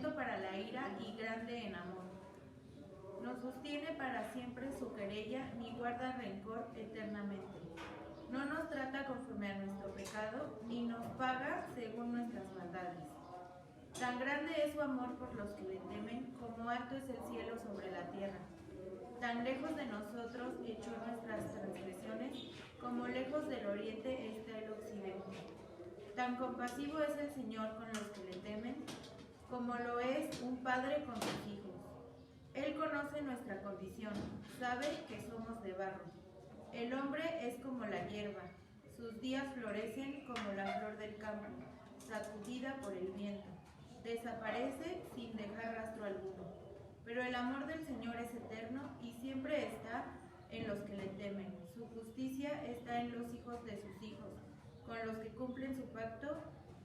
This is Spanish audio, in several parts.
lento para la ira y grande en amor. No sostiene para siempre su querella, ni guarda rencor eternamente. No nos trata conforme a nuestro pecado, ni nos paga según nuestras maldades. Tan grande es su amor por los que le temen, como alto es el cielo sobre la tierra. Tan lejos de nosotros echó nuestras transgresiones, como lejos del oriente está el occidente. Tan compasivo es el Señor con los que le temen, como lo es un padre con sus hijos. Él conoce nuestra condición, sabe que somos de barro. El hombre es como la hierba, sus días florecen como la flor del campo, sacudida por el viento. Desaparece sin dejar rastro alguno. Pero el amor del Señor es eterno y siempre está en los que le temen. Su justicia está en los hijos de sus hijos, con los que cumplen su pacto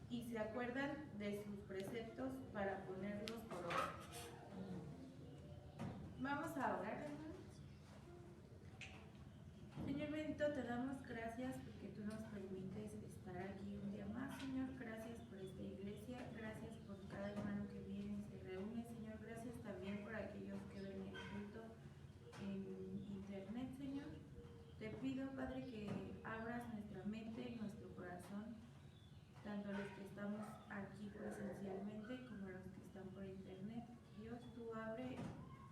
y se acuerdan de sus preceptos para ponerlos por obra. Vamos a orar, hermanos. Señor bendito, te damos gracias porque tú nos permites estar aquí un día más, Señor. Gracias por esta iglesia, gracias por cada hermano que viene y se reúne, Señor. Gracias también por aquellos que ven el culto en internet, Señor. Te pido, Padre, que abras nuestra mente y nuestro corazón, tanto los que estamos aquí presencialmente como los que están por internet. Dios, tú abre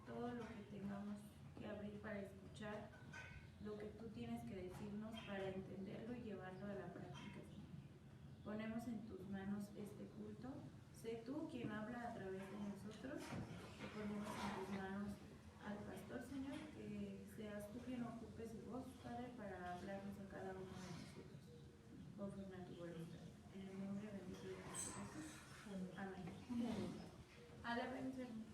todo lo que tengamos que abrir para escuchar lo que tú tienes que decirnos, para entenderlo y llevarlo a la práctica, Señor. Ponemos en tus manos este culto. Sé tú quien habla a través de nosotros. Te ponemos en tus manos al pastor, Señor, que seas tú quien ocupe su voz, Padre, para hablarnos a cada uno de nosotros, conforme a tu voluntad. En el nombre bendito de Jesús. Amén. Alabanza, hermano.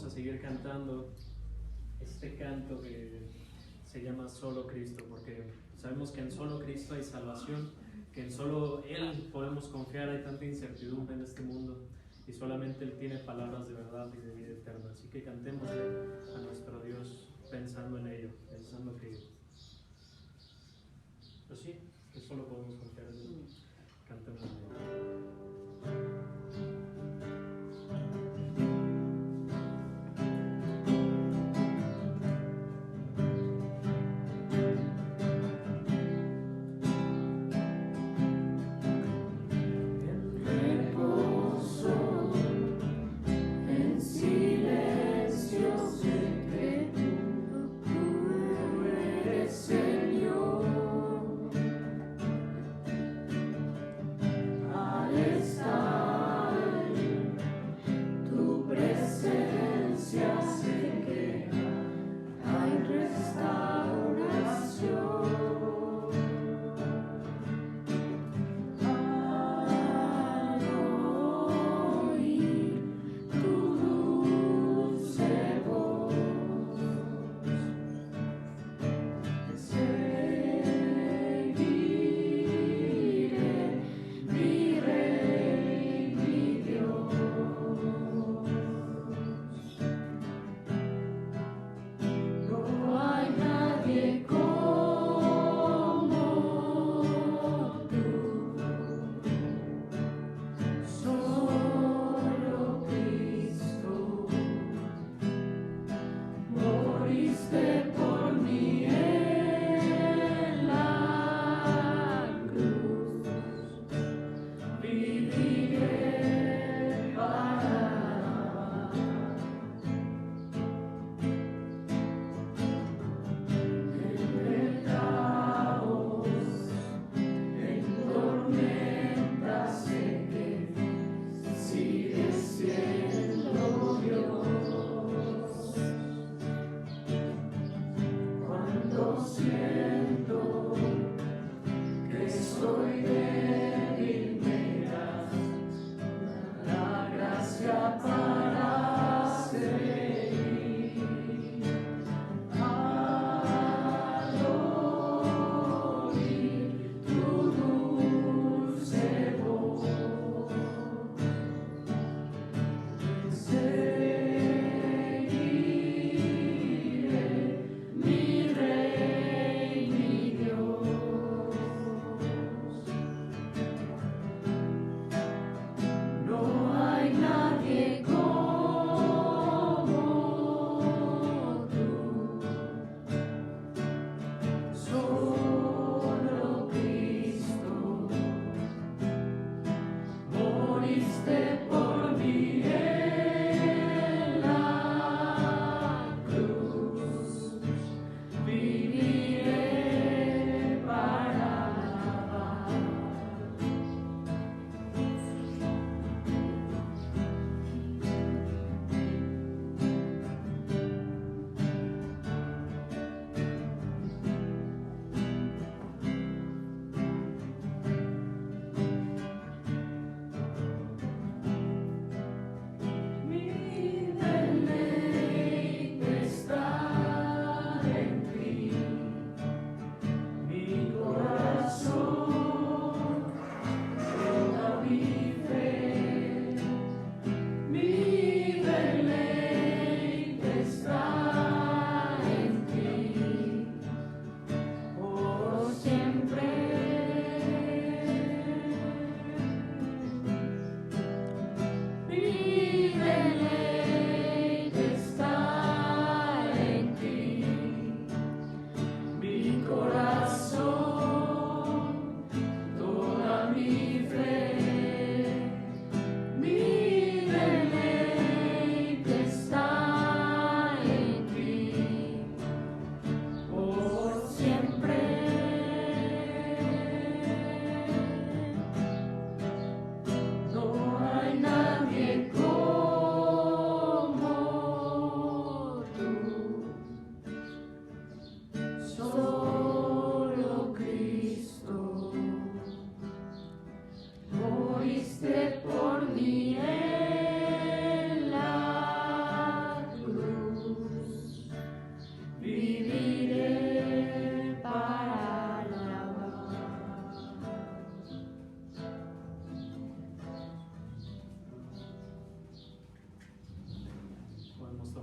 vamos a seguir cantando este canto que se llama Solo Cristo, porque sabemos que en solo Cristo hay salvación, que en solo Él podemos confiar. Hay tanta incertidumbre en este mundo y solamente Él tiene palabras de verdad y de vida eterna. Así que cantémosle a nuestro Dios pensando en ello, pensando que, pues sí, que solo podemos confiar en Él. Cantémosle. Al estar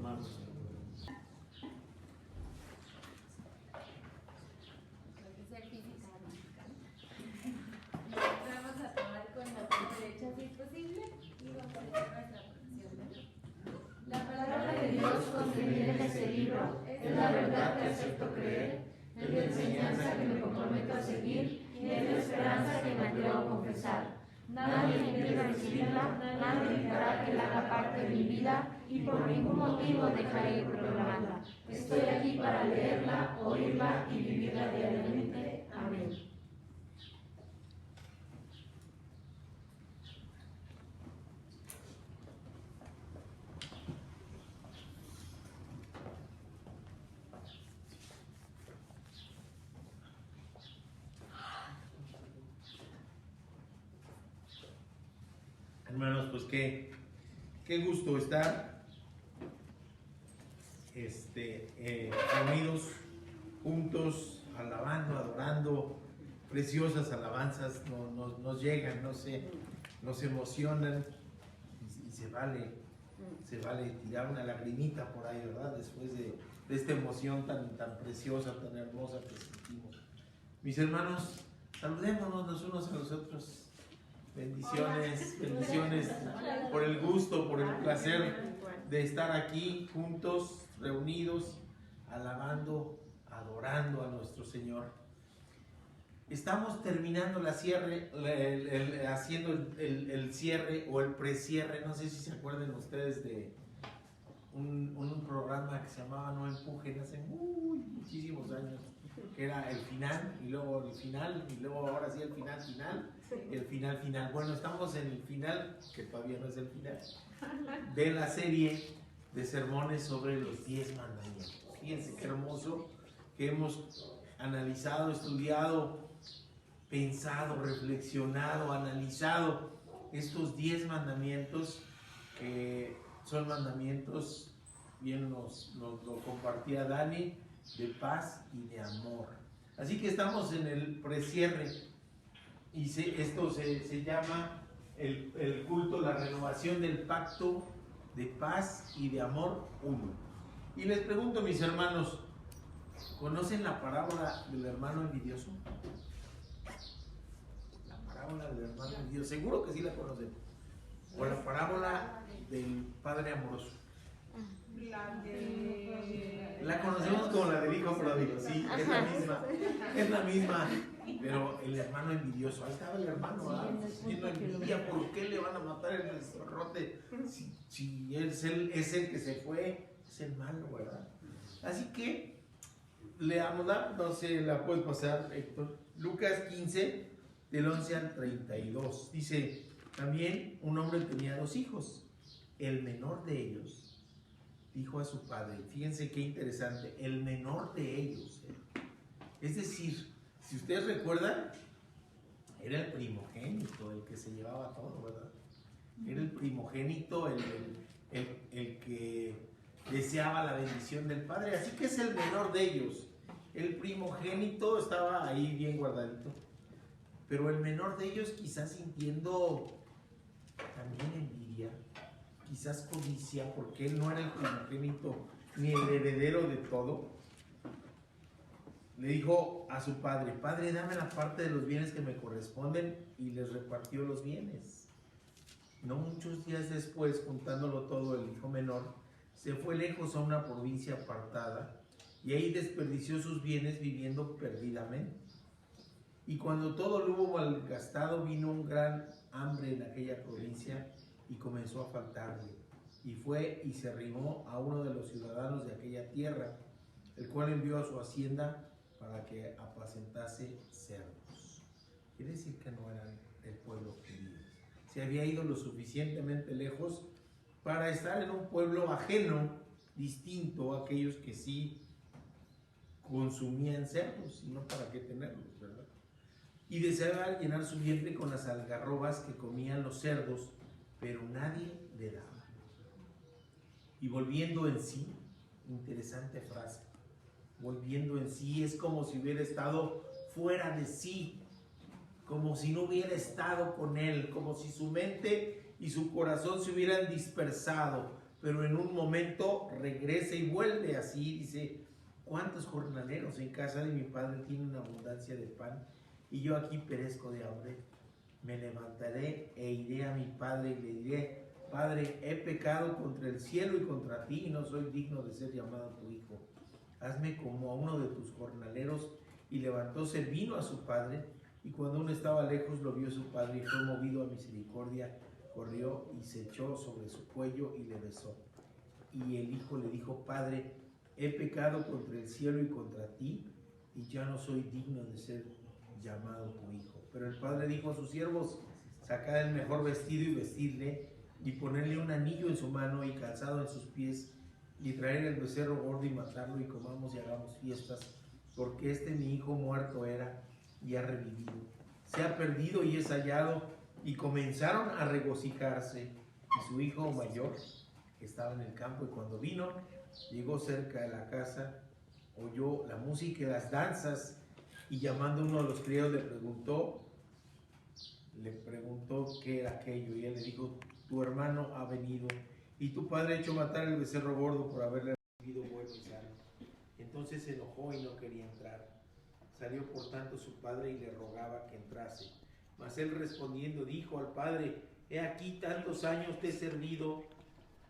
tomar nuestro lugar. Vamos a tomar con la mano derecha si es posible y vamos a hacer nuestra oración. La palabra de Dios contenida en este libro es la verdad que acepto creer, es la enseñanza que me comprometo a seguir y es la esperanza que me atrevo a confesar. Nadie impide recibirla, nadie evitará que la haga parte de mi vida y por ningún motivo dejaré de proclamarla. Estoy aquí para leerla, oírla y vivirla diariamente. Amén. Hermanos, pues qué gusto estar reunidos juntos, alabando, adorando, preciosas alabanzas nos llegan, nos emocionan y se vale tirar una lagrimita por ahí, ¿verdad? Después de esta emoción tan preciosa, tan hermosa que sentimos. Mis hermanos, saludémonos los unos a los otros. Bendiciones por el gusto, por el placer de estar aquí juntos, reunidos, alabando, adorando a nuestro Señor. Estamos terminando haciendo el cierre o el precierre. No sé si se acuerdan ustedes de un programa que se llamaba No Empujen hace muchísimos años, que era el final y luego el final y luego ahora sí el final y el final. Bueno, estamos en el final, que todavía no es el final, de la serie de sermones sobre los 10 mandamientos. Fíjense qué hermoso que hemos analizado, estudiado, pensado, reflexionado, analizado estos 10 mandamientos, que son mandamientos, bien nos lo compartía Dani, de paz y de amor. Así que estamos en el precierre y esto se llama el culto, la renovación del pacto de paz y de amor uno. Y les pregunto, mis hermanos, ¿conocen la parábola del hermano envidioso? La parábola del hermano envidioso, seguro que sí la conocen. O la parábola del padre amoroso. La conocemos como la del hijo pródigo, sí, es la misma, pero el hermano envidioso, ahí estaba el hermano, siendo envidia, ¿por qué le van a matar el zorrote? Si es el que se fue, es el malo, ¿verdad? Así que leámosla, no sé, la puedes pasar, Héctor. Lucas 15, del 11 al 32, dice: también un hombre tenía 2 hijos, el menor de ellos dijo a su padre, fíjense qué interesante, el menor de ellos, es decir, si ustedes recuerdan, era el primogénito el que se llevaba todo, ¿verdad? Era el primogénito el que deseaba la bendición del padre, así que es el menor de ellos. El primogénito estaba ahí bien guardadito, pero el menor de ellos, quizás sintiendo también envidia, quizás codicia, porque él no era el primogénito ni el heredero de todo, le dijo a su padre: padre, dame la parte de los bienes que me corresponden, y les repartió los bienes. No muchos días después, juntándolo todo, el hijo menor se fue lejos a una provincia apartada y ahí desperdició sus bienes viviendo perdidamente. Y cuando todo lo hubo malgastado, vino un gran hambre en aquella provincia y comenzó a faltarle. Y fue y se arrimó a uno de los ciudadanos de aquella tierra, el cual envió a su hacienda para que apacentase cerdos. Quiere decir que no eran el pueblo querido. Se había ido lo suficientemente lejos para estar en un pueblo ajeno, distinto a aquellos que sí consumían cerdos, y no para qué tenerlos, ¿verdad? Y deseaba llenar su vientre con las algarrobas que comían los cerdos, pero nadie le daba. Y volviendo en sí, interesante frase, volviendo en sí, es como si hubiera estado fuera de sí, como si no hubiera estado con él, como si su mente y su corazón se hubieran dispersado, pero en un momento regresa y vuelve. Así dice: ¿cuántos jornaleros en casa de mi padre tienen abundancia de pan y yo aquí perezco de hambre? Me levantaré e iré a mi padre y le diré: Padre, he pecado contra el cielo y contra ti, y no soy digno de ser llamado tu hijo. Hazme como a uno de tus jornaleros. Y levantóse, vino a su padre, y cuando aún estaba lejos lo vio su padre, y fue movido a misericordia, corrió y se echó sobre su cuello y le besó. Y el hijo le dijo: Padre, he pecado contra el cielo y contra ti, y ya no soy digno de ser llamado tu hijo. Pero el padre dijo a sus siervos: sacad el mejor vestido y vestidle, y ponerle un anillo en su mano y calzado en sus pies, y traer el becerro gordo y matarlo, y comamos y hagamos fiestas, porque mi hijo muerto era y ha revivido, se ha perdido y es hallado. Y comenzaron a regocijarse. Y su hijo mayor estaba en el campo, y cuando vino, llegó cerca de la casa, oyó la música y las danzas, y llamando a uno de los criados le preguntó qué era aquello, y él le dijo: tu hermano ha venido, y tu padre ha hecho matar el becerro gordo por haberle recibido bueno y sano. Entonces se enojó y no quería entrar. Salió por tanto su padre y le rogaba que entrase. Mas él respondiendo dijo al padre: he aquí tantos años te he servido,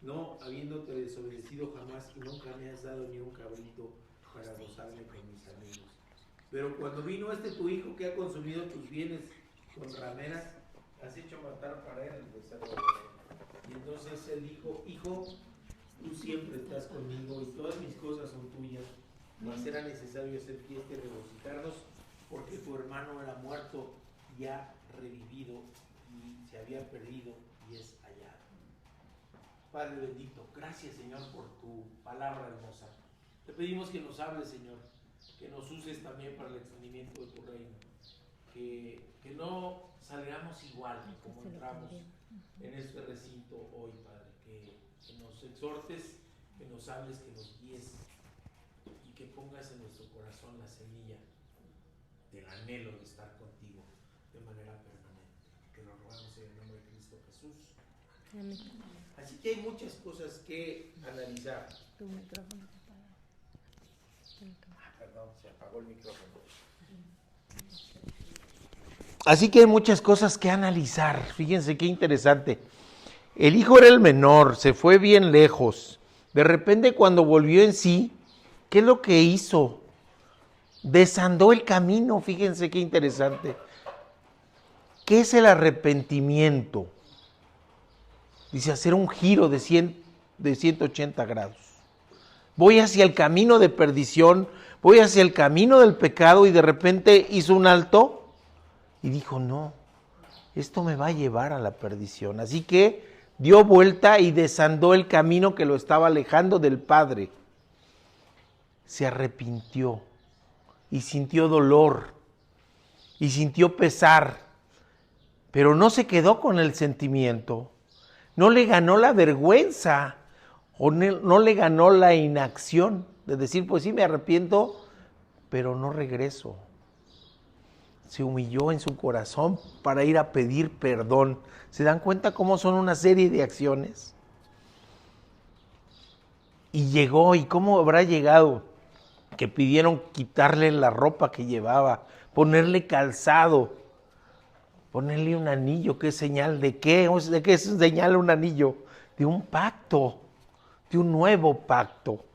no habiéndote desobedecido jamás, y nunca me has dado ni un cabrito para gozarme con mis amigos. Pero cuando vino tu hijo, que ha consumido tus bienes con rameras, has hecho matar para él el becerro gordo. Y entonces él dijo: hijo, tú siempre estás conmigo, y todas mis cosas son tuyas, mas era necesario hacer fiesta y regocijarnos, porque tu hermano era muerto y ha revivido, y se había perdido y es hallado. Padre bendito, gracias, Señor, por tu palabra hermosa. Te pedimos que nos hables, Señor, que nos uses también para el extendimiento de tu reino, que no salgamos igual como entramos en este recinto hoy, Padre, que nos exhortes, que nos hables, que nos guíes, y que pongas en nuestro corazón la semilla del anhelo de estar contigo de manera permanente. Te lo rogamos en el nombre de Cristo Jesús. Amén. Así que hay muchas cosas que analizar. Tu micrófono se apagó. Perdón, se apagó el micrófono. Así que hay muchas cosas que analizar. Fíjense qué interesante. El hijo era el menor, se fue bien lejos. De repente, cuando volvió en sí, ¿qué es lo que hizo? Desandó el camino. Fíjense qué interesante. ¿Qué es el arrepentimiento? Dice: hacer un giro de 180 grados. Voy hacia el camino de perdición, voy hacia el camino del pecado, y de repente hizo un alto y dijo: no, esto me va a llevar a la perdición. Así que dio vuelta y desandó el camino que lo estaba alejando del Padre. Se arrepintió y sintió dolor y sintió pesar, pero no se quedó con el sentimiento, no le ganó la vergüenza o no le ganó la inacción de decir: pues sí, me arrepiento, pero no regreso. Se humilló en su corazón para ir a pedir perdón. ¿Se dan cuenta cómo son una serie de acciones? Y llegó, ¿y cómo habrá llegado? Que pidieron quitarle la ropa que llevaba, ponerle calzado, ponerle un anillo. ¿Qué señal de qué? ¿De qué señala un anillo? De un pacto, de un nuevo pacto.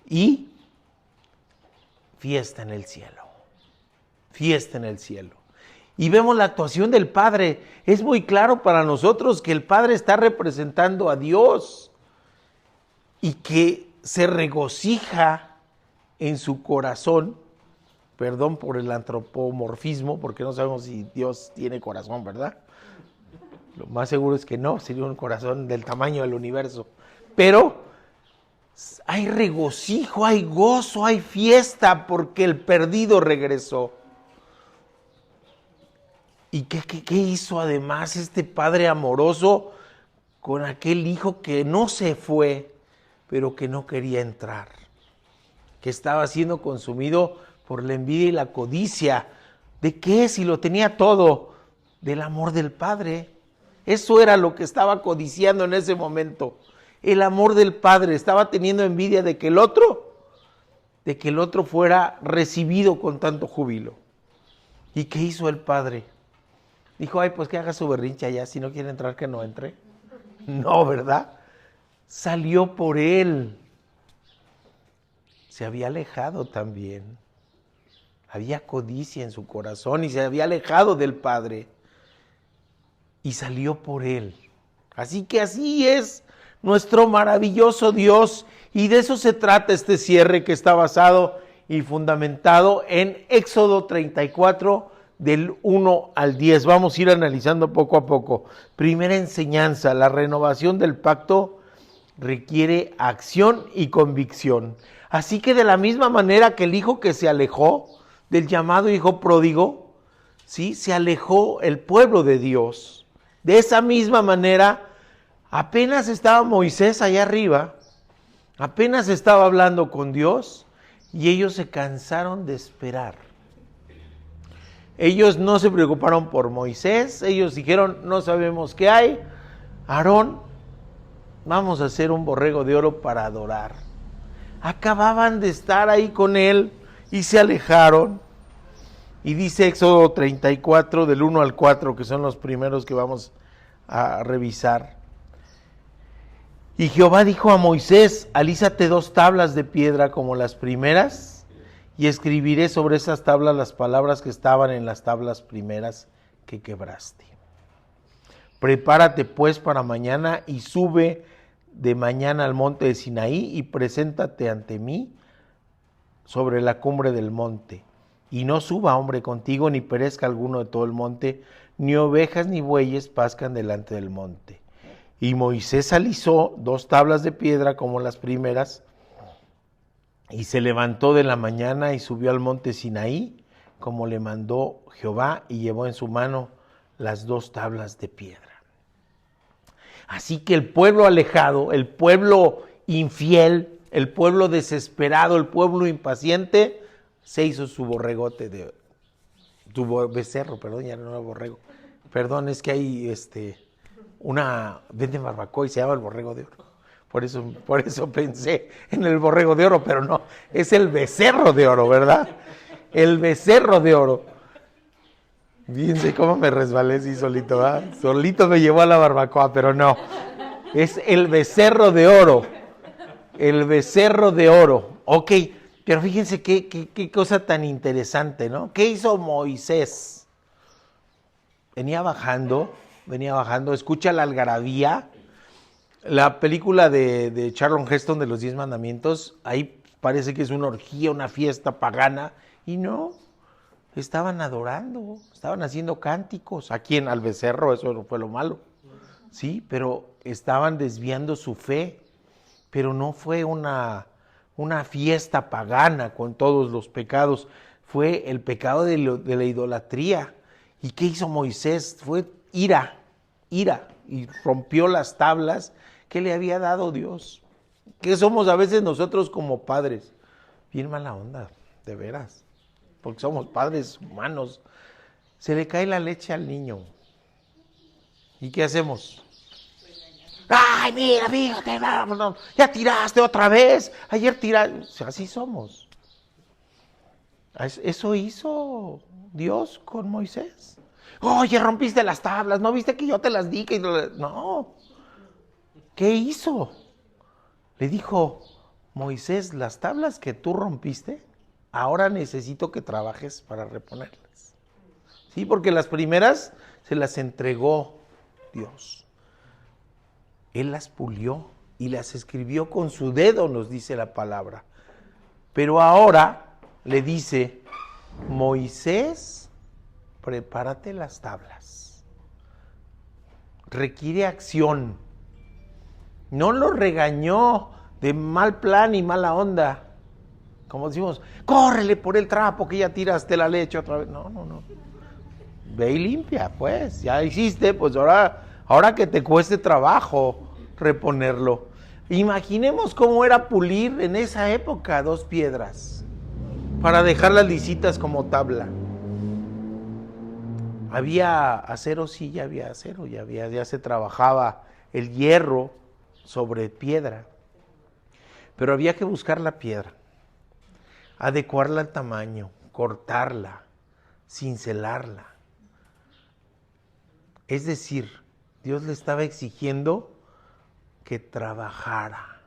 Y fiesta en el cielo. Fiesta en el cielo. Y vemos la actuación del Padre. Es muy claro para nosotros que el Padre está representando a Dios y que se regocija en su corazón. Perdón por el antropomorfismo, porque no sabemos si Dios tiene corazón, ¿verdad? Lo más seguro es que no, sería un corazón del tamaño del universo. Pero hay regocijo, hay gozo, hay fiesta porque el perdido regresó. ¿Y qué hizo además este padre amoroso con aquel hijo que no se fue, pero que no quería entrar? Que estaba siendo consumido por la envidia y la codicia. ¿De qué? Si lo tenía todo. Del amor del Padre. Eso era lo que estaba codiciando en ese momento. el amor del Padre, estaba teniendo envidia de que el otro fuera recibido con tanto júbilo. ¿Y qué hizo el Padre? Dijo, ay, pues que haga su berrinche allá, si no quiere entrar, que no entre. No, ¿verdad? Salió por él. Se había alejado también. Había codicia en su corazón y se había alejado del Padre. Y salió por él. Así que así es nuestro maravilloso Dios. Y de eso se trata este cierre que está basado y fundamentado en Éxodo 34, del 1 al 10. Vamos a ir analizando poco a poco. Primera enseñanza, la renovación del pacto requiere acción y convicción. Así que de la misma manera que el hijo que se alejó del llamado hijo pródigo, ¿sí?, se alejó el pueblo de Dios. De esa misma manera, apenas estaba Moisés allá arriba, apenas estaba hablando con Dios y ellos se cansaron de esperar. Ellos no se preocuparon por Moisés, ellos dijeron, no sabemos qué hay. Aarón, vamos a hacer un borrego de oro para adorar. Acababan de estar ahí con él y se alejaron. Y dice Éxodo 34, del 1 al 4, que son los primeros que vamos a revisar. Y Jehová dijo a Moisés, alízate 2 tablas de piedra como las primeras, y escribiré sobre esas tablas las palabras que estaban en las tablas primeras que quebraste. Prepárate pues para mañana y sube de mañana al monte de Sinaí y preséntate ante mí sobre la cumbre del monte. Y no suba hombre contigo, ni perezca alguno de todo el monte, ni ovejas ni bueyes pascan delante del monte. Y Moisés alisó 2 tablas de piedra como las primeras, y se levantó de la mañana y subió al monte Sinaí, como le mandó Jehová, y llevó en su mano las 2 tablas de piedra. Así que el pueblo alejado, el pueblo infiel, el pueblo desesperado, el pueblo impaciente, se hizo su borregote su becerro, perdón, ya no era borrego. Perdón, es que hay venden barbacoa y se llama el borrego de oro. Por eso pensé en el borrego de oro, pero no, es el becerro de oro, ¿verdad? El becerro de oro. Fíjense cómo me resbalé así solito, ¿verdad? Solito me llevó a la barbacoa, pero no. Es el becerro de oro. El becerro de oro. Ok, pero fíjense qué cosa tan interesante, ¿no? ¿Qué hizo Moisés? Venía bajando, escucha la algarabía. La película de Charlton Heston de los 10 mandamientos, ahí parece que es una orgía, una fiesta pagana, y no, estaban adorando, estaban haciendo cánticos. ¿A quién? Al becerro, eso no fue lo malo. Sí, pero estaban desviando su fe, pero no fue una fiesta pagana con todos los pecados, fue el pecado de la idolatría. ¿Y qué hizo Moisés? Fue ira, y rompió las tablas que le había dado Dios. ¿Qué somos a veces nosotros como padres? Bien mala onda, de veras, porque somos padres humanos. Se le cae la leche al niño. ¿Y qué hacemos? ¡Ay, mira, fíjate! Ya tiraste otra vez. Ayer tiraste. Así somos. Eso hizo Dios con Moisés. Oye, rompiste las tablas, ¿no viste que yo te las di? No. ¿Qué hizo? Le dijo, Moisés, las tablas que tú rompiste, ahora necesito que trabajes para reponerlas. Sí, porque las primeras se las entregó Dios. Él las pulió y las escribió con su dedo, nos dice la palabra. Pero ahora le dice, Moisés, prepárate las tablas. Requiere acción. No lo regañó de mal plan y mala onda. Como decimos, córrele por el trapo que ya tiraste la leche otra vez. No. Ve y limpia, pues. Ya hiciste, pues ahora que te cueste trabajo reponerlo. Imaginemos cómo era pulir en esa época 2 piedras para dejarlas lisitas como tabla. ¿Había acero? Sí, ya había acero, ya se trabajaba el hierro sobre piedra. Pero había que buscar la piedra, adecuarla al tamaño, cortarla, cincelarla. Es decir, Dios le estaba exigiendo que trabajara,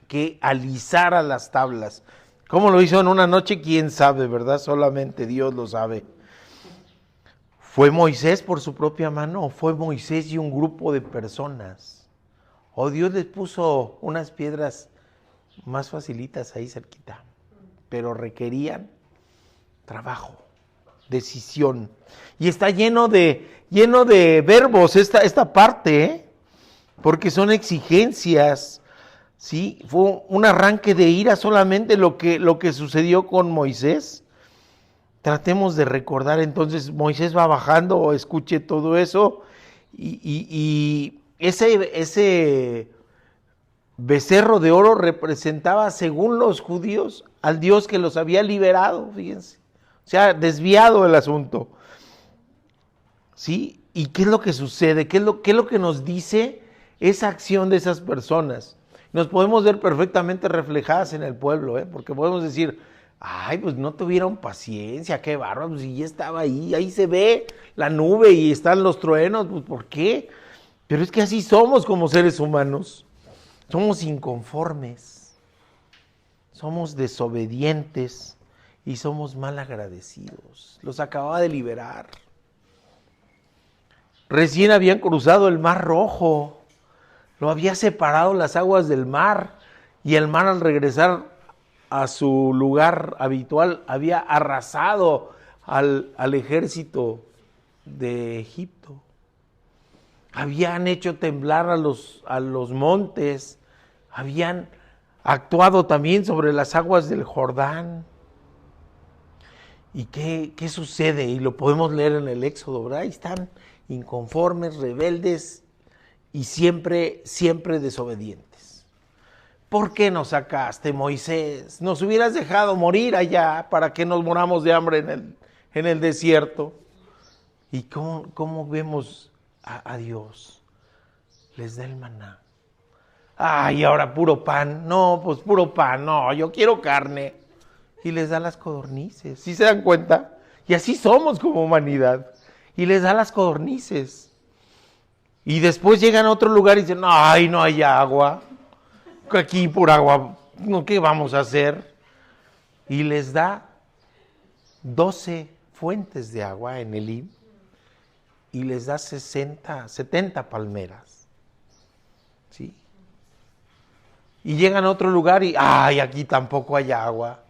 que alisara las tablas. ¿Cómo lo hizo en una noche? ¿Quién sabe, verdad? Solamente Dios lo sabe. ¿Fue Moisés por su propia mano o fue Moisés y un grupo de personas? ¿O Dios les puso unas piedras más facilitas ahí cerquita? Pero requerían trabajo, decisión. Y está lleno de verbos esta parte, ¿eh? Porque son exigencias, ¿sí? Fue un arranque de ira solamente lo que sucedió con Moisés. Tratemos de recordar entonces, Moisés va bajando, escuche todo eso, y ese becerro de oro representaba, según los judíos, al Dios que los había liberado, fíjense. O sea, desviado el asunto. ¿Sí? ¿Y qué es lo que sucede? ¿Qué es lo que nos dice esa acción de esas personas? Nos podemos ver perfectamente reflejadas en el pueblo, porque podemos decir, ay, pues no tuvieron paciencia, qué bárbaro, pues si ya estaba ahí se ve la nube y están los truenos, pues ¿por qué? Pero es que así somos como seres humanos, somos inconformes, somos desobedientes y somos mal agradecidos. Los acababa de liberar. Recién habían cruzado el Mar Rojo, lo había separado las aguas del mar, y el mar al regresar a su lugar habitual había arrasado al ejército de Egipto. Habían hecho temblar a los montes, habían actuado también sobre las aguas del Jordán. ¿Y qué sucede? Y lo podemos leer en el Éxodo, ¿verdad? Ahí están inconformes, rebeldes y siempre desobedientes. ¿Por qué nos sacaste, Moisés? Nos hubieras dejado morir allá para que nos moramos de hambre en el desierto. ¿Y cómo vemos a Dios? Les da el maná. Ay, ahora puro pan. No, pues puro pan. No, yo quiero carne. Y les da las codornices. ¿Sí se dan cuenta? Y así somos como humanidad. Y les da las codornices. Y después llegan a otro lugar y dicen, ay, no hay agua. Aquí por agua, ¿qué vamos a hacer? Y les da 12 fuentes de agua en Elim. Y les da 70 palmeras. ¿Sí? Y llegan a otro lugar y, ay, aquí tampoco hay agua.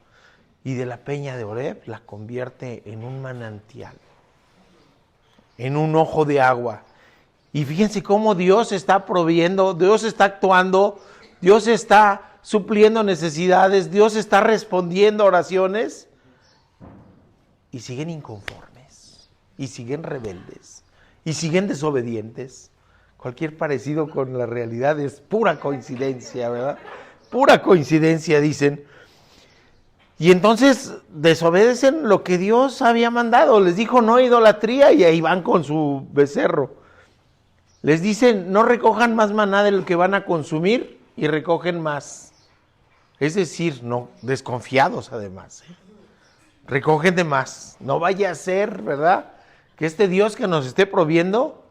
Y de la peña de Oreb la convierte en un manantial, en un ojo de agua. Y fíjense cómo Dios está proveyendo, Dios está actuando, Dios está supliendo necesidades, Dios está respondiendo a oraciones. Y siguen inconformes, y siguen rebeldes, y siguen desobedientes. Cualquier parecido con la realidad es pura coincidencia, ¿verdad? Pura coincidencia, dicen. Y entonces desobedecen lo que Dios había mandado. Les dijo no idolatría y ahí van con su becerro. Les dicen no recojan más maná de lo que van a consumir y recogen más. Es decir, no desconfiados además. Recogen de más. No vaya a ser, ¿verdad? Que este Dios que nos esté proviendo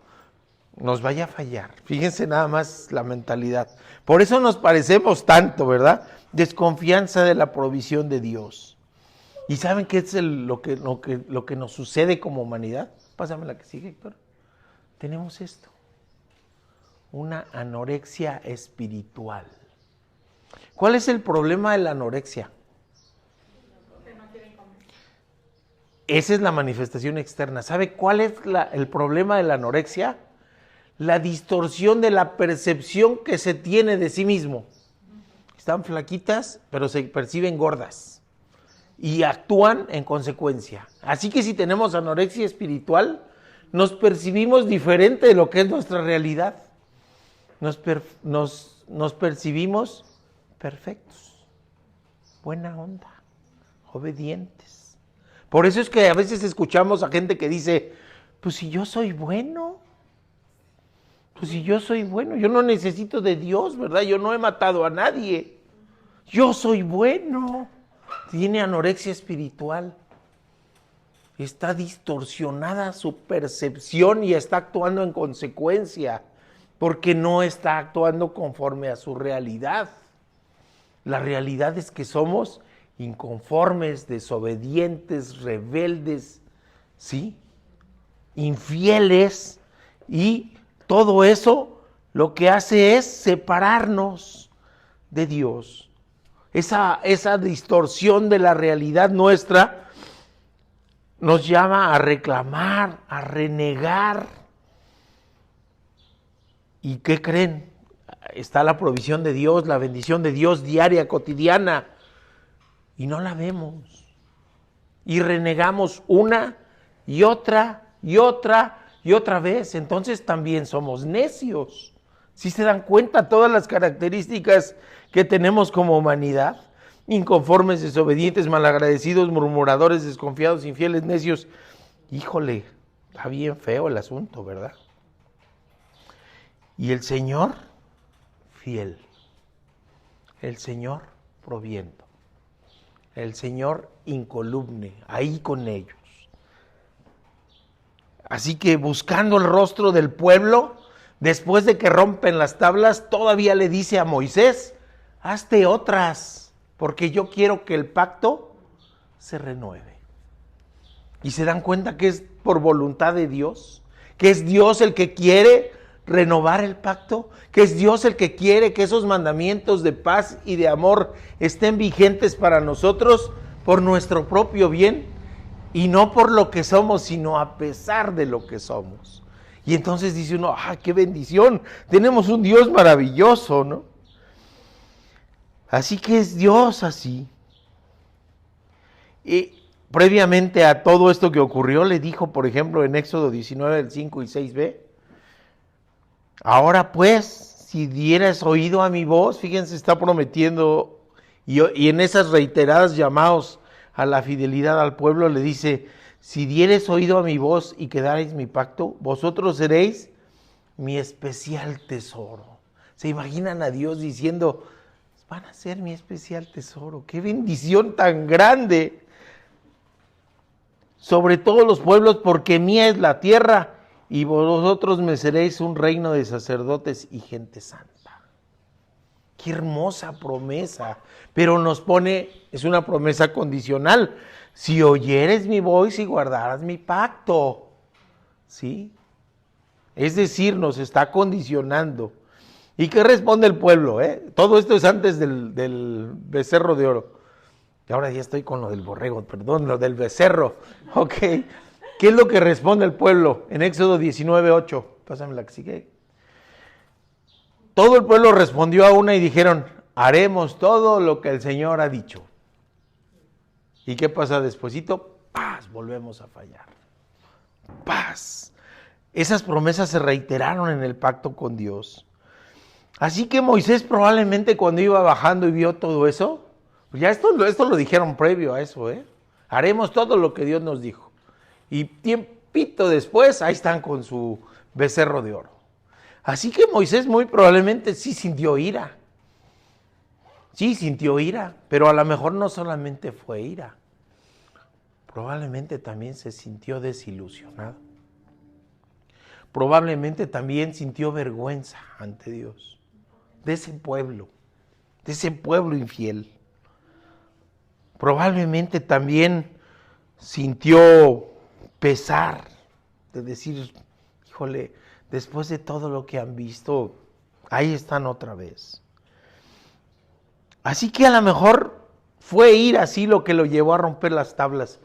nos vaya a fallar. Fíjense nada más la mentalidad. Por eso nos parecemos tanto, ¿verdad? Desconfianza de la provisión de Dios. ¿Y saben qué es lo que nos sucede como humanidad? Pásame la que sigue, Héctor. Tenemos esto. Una anorexia espiritual. ¿Cuál es el problema de la anorexia? Esa es la manifestación externa. ¿Sabe cuál es el problema de la anorexia? La distorsión de la percepción que se tiene de sí mismo. Están flaquitas, pero se perciben gordas y actúan en consecuencia. Así que si tenemos anorexia espiritual, nos percibimos diferente de lo que es nuestra realidad. Nos percibimos perfectos, buena onda, obedientes. Por eso es que a veces escuchamos a gente que dice, pues si yo soy bueno, Pues si yo soy bueno, yo no necesito de Dios, ¿verdad? Yo no he matado a nadie. Yo soy bueno. Tiene anorexia espiritual. Está distorsionada su percepción y está actuando en consecuencia, porque no está actuando conforme a su realidad. La realidad es que somos inconformes, desobedientes, rebeldes, ¿sí? Infieles, y todo eso lo que hace es separarnos de Dios. Esa distorsión de la realidad nuestra nos llama a reclamar, a renegar. ¿Y qué creen? Está la provisión de Dios, la bendición de Dios diaria, cotidiana, y no la vemos. Y renegamos una y otra y otra y otra vez. Entonces también somos necios. ¿Sí se dan cuenta todas las características que tenemos como humanidad? Inconformes, desobedientes, malagradecidos, murmuradores, desconfiados, infieles, necios. Híjole, está bien feo el asunto, ¿verdad? Y el Señor, fiel. El Señor, proviendo. El Señor, incolumne, ahí con ellos. Así que buscando el rostro del pueblo, después de que rompen las tablas, todavía le dice a Moisés, hazte otras, porque yo quiero que el pacto se renueve. Y se dan cuenta que es por voluntad de Dios, que es Dios el que quiere renovar el pacto, que es Dios el que quiere que esos mandamientos de paz y de amor estén vigentes para nosotros por nuestro propio bien, y no por lo que somos, sino a pesar de lo que somos. Y entonces dice uno, ¡ah, qué bendición! Tenemos un Dios maravilloso, ¿no? Así que es Dios así. Y previamente a todo esto que ocurrió, le dijo, por ejemplo, en Éxodo 19, el 5 y 6b, ahora pues, si dieras oído a mi voz, fíjense, está prometiendo, y en esas reiteradas llamados a la fidelidad al pueblo, le dice, si dieres oído a mi voz y quedaréis mi pacto, vosotros seréis mi especial tesoro. ¿Se imaginan a Dios diciendo, van a ser mi especial tesoro? ¡Qué bendición tan grande! Sobre todos los pueblos, porque mía es la tierra, y vosotros me seréis un reino de sacerdotes y gente santa. ¡Qué hermosa promesa! Pero nos pone, es una promesa condicional. Si oyeres mi voz y guardaras mi pacto, ¿sí? Es decir, nos está condicionando. ¿Y qué responde el pueblo? Todo esto es antes del becerro de oro. Y ahora ya estoy con lo del borrego, perdón, lo del becerro. Ok. ¿Qué es lo que responde el pueblo? En Éxodo 19:8. Pásame la que sigue. Todo el pueblo respondió a una y dijeron, haremos todo lo que el Señor ha dicho. ¿Y qué pasa despuesito? Paz, volvemos a fallar. Paz. Esas promesas se reiteraron en el pacto con Dios. Así que Moisés probablemente cuando iba bajando y vio todo eso, pues ya esto lo dijeron previo a eso, haremos todo lo que Dios nos dijo. Y tiempito después, ahí están con su becerro de oro. Así que Moisés muy probablemente sí sintió ira. Sí sintió ira, pero a lo mejor no solamente fue ira. Probablemente también se sintió desilusionado. Probablemente también sintió vergüenza ante Dios. De ese pueblo infiel. Probablemente también sintió pesar de decir, híjole, después de todo lo que han visto, ahí están otra vez. Así que a lo mejor fue ir así lo que lo llevó a romper las tablas,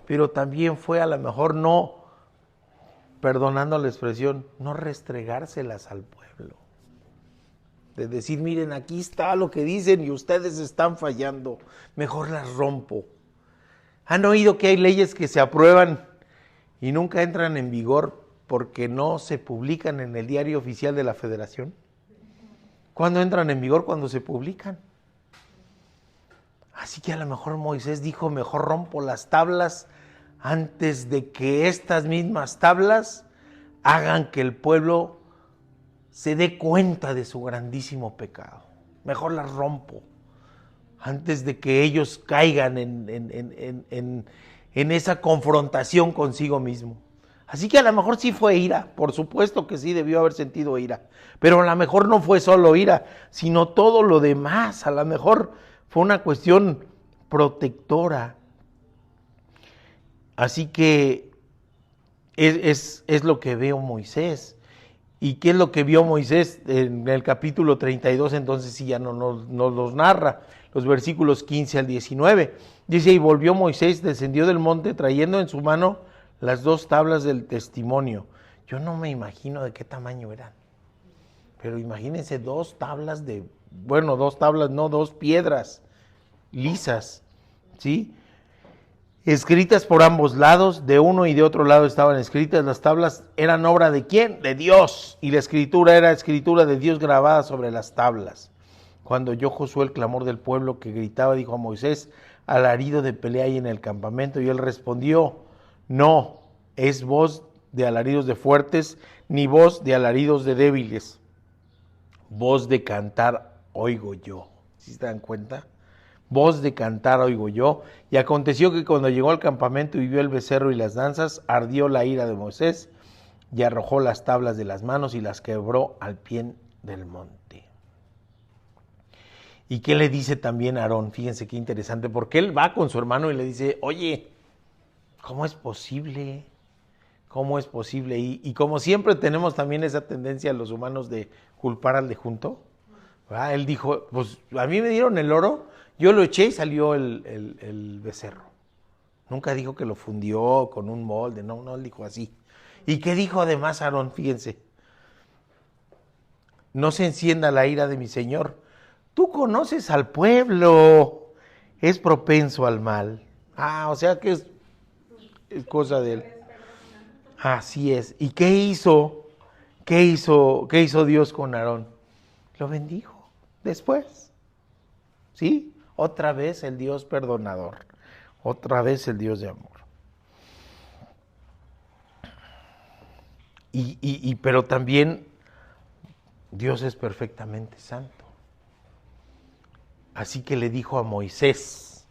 pero también fue a lo mejor no, perdonando la expresión, no restregárselas al pueblo. De decir, miren, aquí está lo que dicen y ustedes están fallando, mejor las rompo. ¿Han oído que hay leyes que se aprueban y nunca entran en vigor porque no se publican en el diario oficial de la Federación? ¿Cuándo entran en vigor? Cuando se publican. Así que a lo mejor Moisés dijo, mejor rompo las tablas antes de que estas mismas tablas hagan que el pueblo se dé cuenta de su grandísimo pecado. Mejor las rompo antes de que ellos caigan en esa confrontación consigo mismo. Así que a lo mejor sí fue ira, por supuesto que sí debió haber sentido ira, pero a lo mejor no fue solo ira, sino todo lo demás. A lo mejor fue una cuestión protectora. Así que es lo que veo Moisés. ¿Y qué es lo que vio Moisés en el capítulo 32? Entonces sí ya nos los narra, los versículos 15 al 19. Dice, y volvió Moisés, descendió del monte trayendo en su mano las 2 tablas del testimonio. Yo no me imagino de qué tamaño eran, pero imagínense 2 tablas dos piedras lisas, ¿sí? Escritas por ambos lados, de uno y de otro lado estaban escritas. Las tablas eran obra ¿de quién? De Dios, y la escritura era escritura de Dios grabada sobre las tablas. Cuando oyó Josué el clamor del pueblo que gritaba, dijo a Moisés, alarido de pelea hay en el campamento, y él respondió, no, es voz de alaridos de fuertes, ni voz de alaridos de débiles. Voz de cantar oigo yo. ¿Sí se dan cuenta? Voz de cantar oigo yo. Y aconteció que cuando llegó al campamento y vio el becerro y las danzas, ardió la ira de Moisés y arrojó las tablas de las manos y las quebró al pie del monte. ¿Y qué le dice también Aarón? Fíjense qué interesante, porque él va con su hermano y le dice, oye, ¿cómo es posible? ¿Cómo es posible? Y como siempre tenemos también esa tendencia los humanos de culpar al de junto, ¿verdad? Él dijo, pues a mí me dieron el oro, yo lo eché y salió el becerro. Nunca dijo que lo fundió con un molde, no, él dijo así. ¿Y qué dijo además Aarón? Fíjense, no se encienda la ira de mi señor. Tú conoces al pueblo, es propenso al mal. O sea que es cosa de él. Así es. ¿Y qué hizo? ¿Qué hizo Dios con Aarón? Lo bendijo después. ¿Sí? Otra vez el Dios perdonador. Otra vez el Dios de amor. Pero también Dios es perfectamente santo. Así que le dijo a Moisés,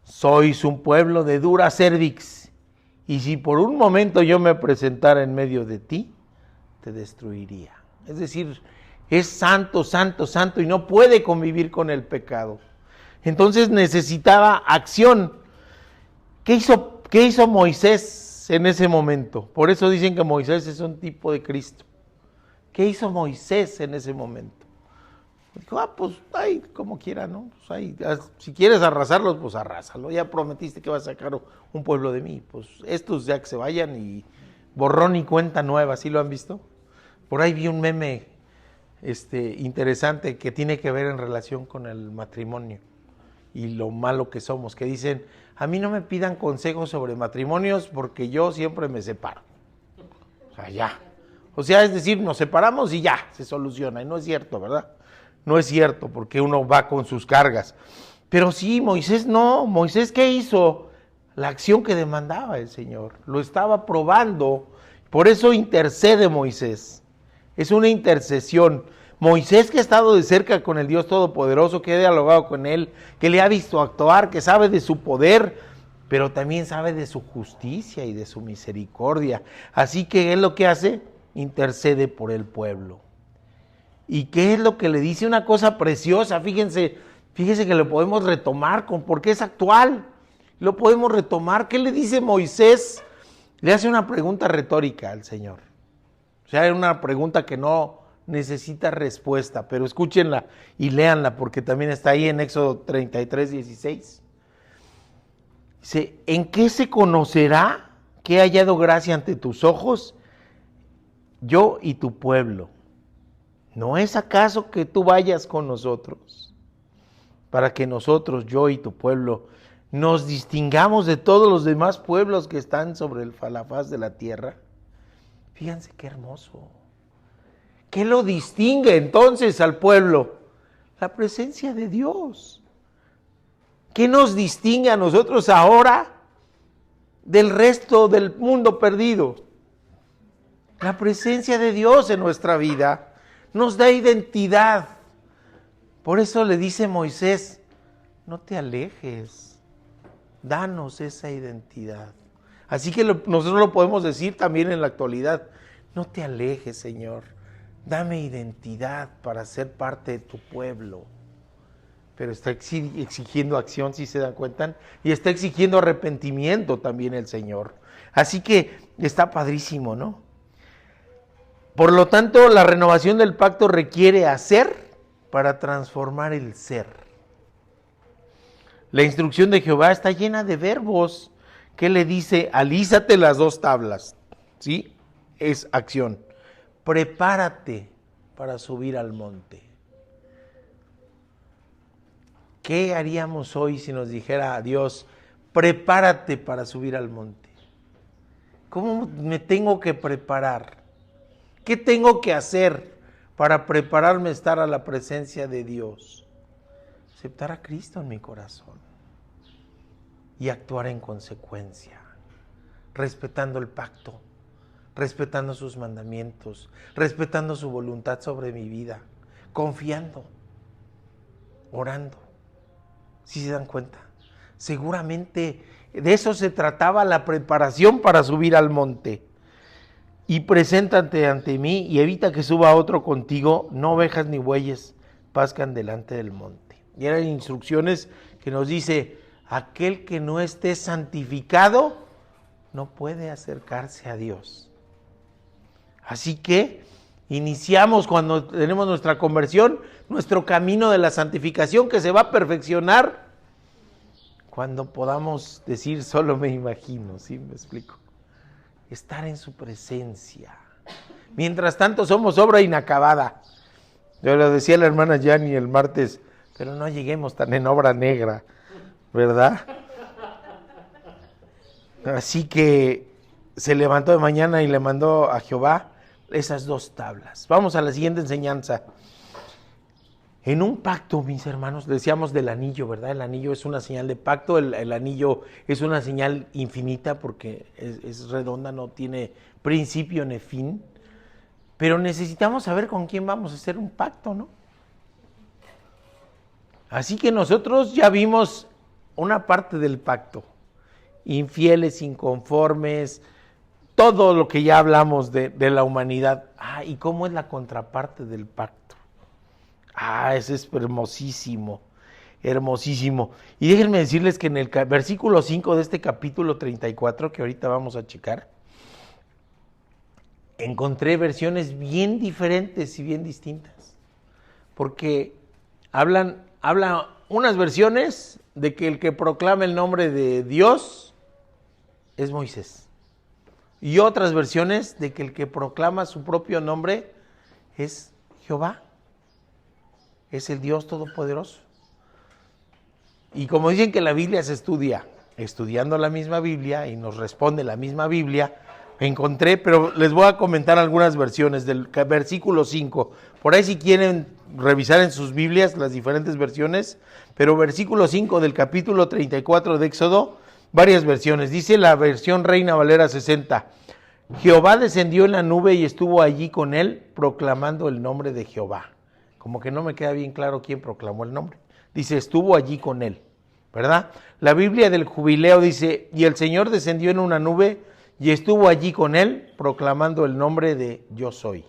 sois un pueblo de dura cervix, y si por un momento yo me presentara en medio de ti, te destruiría. Es decir, es santo, santo, santo, y no puede convivir con el pecado. Entonces necesitaba acción. ¿Qué hizo Moisés en ese momento? Por eso dicen que Moisés es un tipo de Cristo. ¿Qué hizo Moisés en ese momento? Dijo, pues, como quiera, ¿no? Pues, si quieres arrasarlos, pues arrásalo. Ya prometiste que vas a sacar un pueblo de mí. Pues estos ya que se vayan y borrón y cuenta nueva. ¿Sí lo han visto? Por ahí vi un meme interesante que tiene que ver en relación con el matrimonio y lo malo que somos, que dicen, a mí no me pidan consejos sobre matrimonios porque yo siempre me separo. O sea, ya. O sea, es decir, nos separamos y ya, se soluciona. Y no es cierto, ¿verdad? No es cierto, porque uno va con sus cargas. Pero sí, Moisés no. Moisés, ¿qué hizo? La acción que demandaba el Señor. Lo estaba probando. Por eso intercede Moisés. Es una intercesión. Moisés, que ha estado de cerca con el Dios Todopoderoso, que ha dialogado con Él, que le ha visto actuar, que sabe de su poder, pero también sabe de su justicia y de su misericordia. Así que Él lo que hace, intercede por el pueblo. ¿Y qué es lo que le dice? Una cosa preciosa, fíjense que lo podemos retomar porque es actual. Lo podemos retomar. ¿Qué le dice Moisés? Le hace una pregunta retórica al Señor. O sea, es una pregunta que no necesita respuesta, pero escúchenla y léanla porque también está ahí en Éxodo 33, 16. Dice, ¿en qué se conocerá que he hallado gracia ante tus ojos, yo y tu pueblo? ¿No es acaso que tú vayas con nosotros para que nosotros, yo y tu pueblo, nos distingamos de todos los demás pueblos que están sobre la faz de la tierra? Fíjense qué hermoso. ¿Qué lo distingue entonces al pueblo? La presencia de Dios. ¿Qué nos distingue a nosotros ahora del resto del mundo perdido? La presencia de Dios en nuestra vida nos da identidad. Por eso le dice Moisés, no te alejes, danos esa identidad. Así que nosotros lo podemos decir también en la actualidad, no te alejes, Señor, dame identidad para ser parte de tu pueblo. Pero está exigiendo acción, si se dan cuenta, y está exigiendo arrepentimiento también el Señor. Así que está padrísimo, ¿no? Por lo tanto, la renovación del pacto requiere hacer para transformar el ser. La instrucción de Jehová está llena de verbos. ¿Qué le dice? Alízate las 2 tablas. ¿Sí? Es acción. Prepárate para subir al monte. ¿Qué haríamos hoy si nos dijera Dios, prepárate para subir al monte? ¿Cómo me tengo que preparar? ¿Qué tengo que hacer para prepararme a estar a la presencia de Dios? Aceptar a Cristo en mi corazón y actuar en consecuencia, respetando el pacto, respetando sus mandamientos, respetando su voluntad sobre mi vida, confiando, orando. ¿Sí se dan cuenta? Seguramente de eso se trataba la preparación para subir al monte. Y preséntate ante mí y evita que suba otro contigo, no ovejas ni bueyes pascan delante del monte. Y eran instrucciones que nos dice, aquel que no esté santificado no puede acercarse a Dios. Así que iniciamos cuando tenemos nuestra conversión, nuestro camino de la santificación que se va a perfeccionar cuando podamos decir, solo me imagino, ¿sí me explico? Estar en su presencia. Mientras tanto somos obra inacabada. Yo lo decía la hermana Yani el martes, pero no lleguemos tan en obra negra, ¿verdad? Así que se levantó de mañana y le mandó a Jehová esas 2 tablas. Vamos a la siguiente enseñanza. En un pacto, mis hermanos, decíamos del anillo, ¿verdad? El anillo es una señal de pacto, el anillo es una señal infinita porque es redonda, no tiene principio ni fin. Pero necesitamos saber con quién vamos a hacer un pacto, ¿no? Así que nosotros ya vimos una parte del pacto. Infieles, inconformes, todo lo que ya hablamos de la humanidad. ¿Y cómo es la contraparte del pacto? Ese es hermosísimo, hermosísimo. Y déjenme decirles que en el versículo 5 de este capítulo 34, que ahorita vamos a checar, encontré versiones bien diferentes y bien distintas. Porque hablan unas versiones de que el que proclama el nombre de Dios es Moisés. Y otras versiones de que el que proclama su propio nombre es Jehová. Es el Dios Todopoderoso. Y como dicen que la Biblia se estudia, estudiando la misma Biblia y nos responde la misma Biblia, encontré, pero les voy a comentar algunas versiones del versículo 5. Por ahí si quieren revisar en sus Biblias las diferentes versiones, pero versículo 5 del capítulo 34 de Éxodo, varias versiones. Dice la versión Reina Valera 60. Jehová descendió en la nube y estuvo allí con él, proclamando el nombre de Jehová. Como que no me queda bien claro quién proclamó el nombre. Dice, estuvo allí con él, ¿verdad? La Biblia del Jubileo dice, y el Señor descendió en una nube y estuvo allí con él, proclamando el nombre de Yo Soy.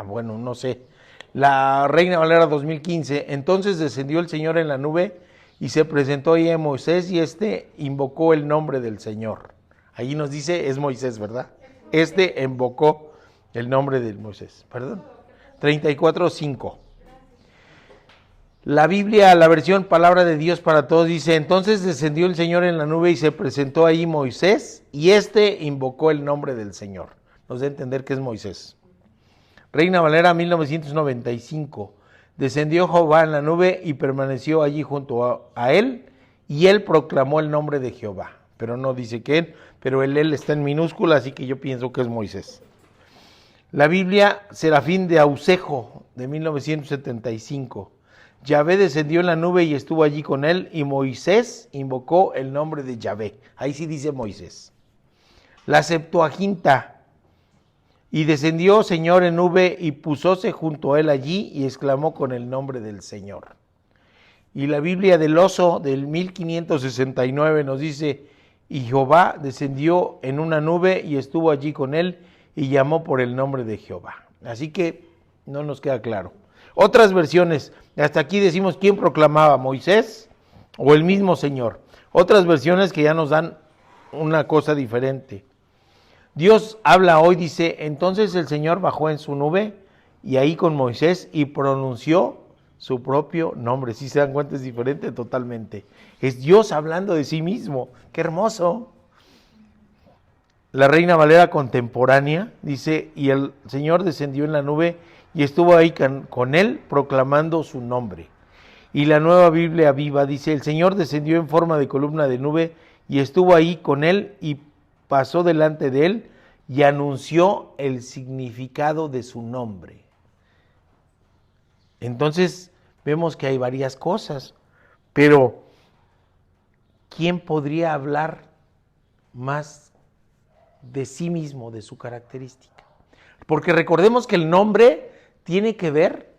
Bueno, no sé. La Reina Valera 2015, entonces descendió el Señor en la nube y se presentó ahí a Moisés y invocó el nombre del Señor. Allí nos dice, es Moisés, ¿verdad? Invocó el nombre de Moisés, perdón. 34:5. La Biblia, la versión Palabra de Dios para Todos dice, entonces descendió el Señor en la nube y se presentó ahí Moisés y invocó el nombre del Señor. Nos da a entender que es Moisés. Reina Valera 1995. Descendió Jehová en la nube y permaneció allí junto a él y él proclamó el nombre de Jehová. Pero no dice quién, pero él está en minúscula, así que yo pienso que es Moisés. La Biblia Serafín de Ausejo, de 1975. Yahvé descendió en la nube y estuvo allí con él, y Moisés invocó el nombre de Yahvé. Ahí sí dice Moisés. La Septuaginta, Y descendió Señor en nube y púsose junto a él allí y exclamó con el nombre del Señor. Y la Biblia del Oso del 1569 nos dice, y Jehová descendió en una nube y estuvo allí con él y llamó por el nombre de Jehová. Así que no nos queda claro. Otras versiones, hasta aquí decimos quién proclamaba, Moisés o el mismo Señor. Otras versiones que ya nos dan una cosa diferente. Dios habla hoy, dice, entonces el Señor bajó en su nube y ahí con Moisés y pronunció su propio nombre. Si se dan cuenta, es diferente totalmente. Es Dios hablando de sí mismo. ¡Qué hermoso! La Reina Valera contemporánea dice, y el Señor descendió en la nube y estuvo ahí con él proclamando su nombre. Y la Nueva Biblia Viva dice, el Señor descendió en forma de columna de nube y estuvo ahí con él y pasó delante de él y anunció el significado de su nombre. Entonces vemos que hay varias cosas, pero ¿quién podría hablar más de sí mismo, de su característica? Porque recordemos que el nombre tiene que ver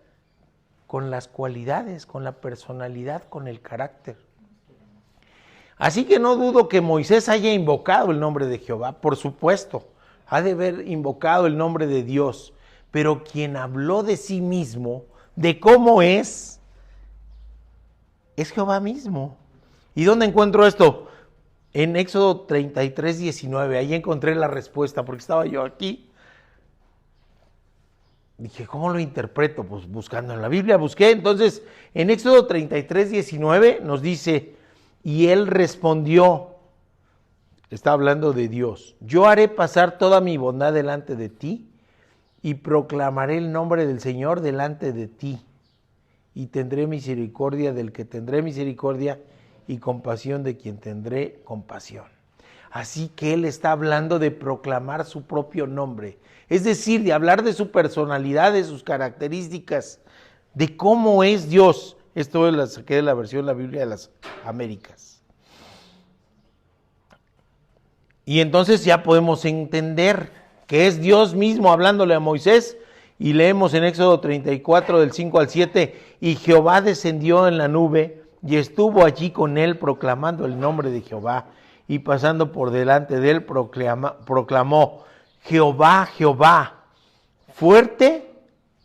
con las cualidades, con la personalidad, con el carácter. Así que no dudo que Moisés haya invocado el nombre de Jehová, por supuesto, ha de haber invocado el nombre de Dios, pero quien habló de sí mismo, de cómo es Jehová mismo. ¿Y dónde encuentro esto? En Éxodo 33, 19, ahí encontré la respuesta, porque estaba yo aquí. Dije, ¿cómo lo interpreto? Pues buscando en la Biblia, busqué. Entonces, en Éxodo 33, 19 nos dice, y él respondió, está hablando de Dios, yo haré pasar toda mi bondad delante de ti y proclamaré el nombre del Señor delante de ti y tendré misericordia del que tendré misericordia y compasión de quien tendré compasión. Así que él está hablando de proclamar su propio nombre, es decir, de hablar de su personalidad, de sus características, de cómo es Dios. Esto lo saqué de la versión de la Biblia de las Américas. Y entonces ya podemos entender que es Dios mismo hablándole a Moisés, y leemos en Éxodo 34 del 5 al 7, y Jehová descendió en la nube y estuvo allí con él proclamando el nombre de Jehová, y pasando por delante de él proclamó, Jehová, Jehová, fuerte,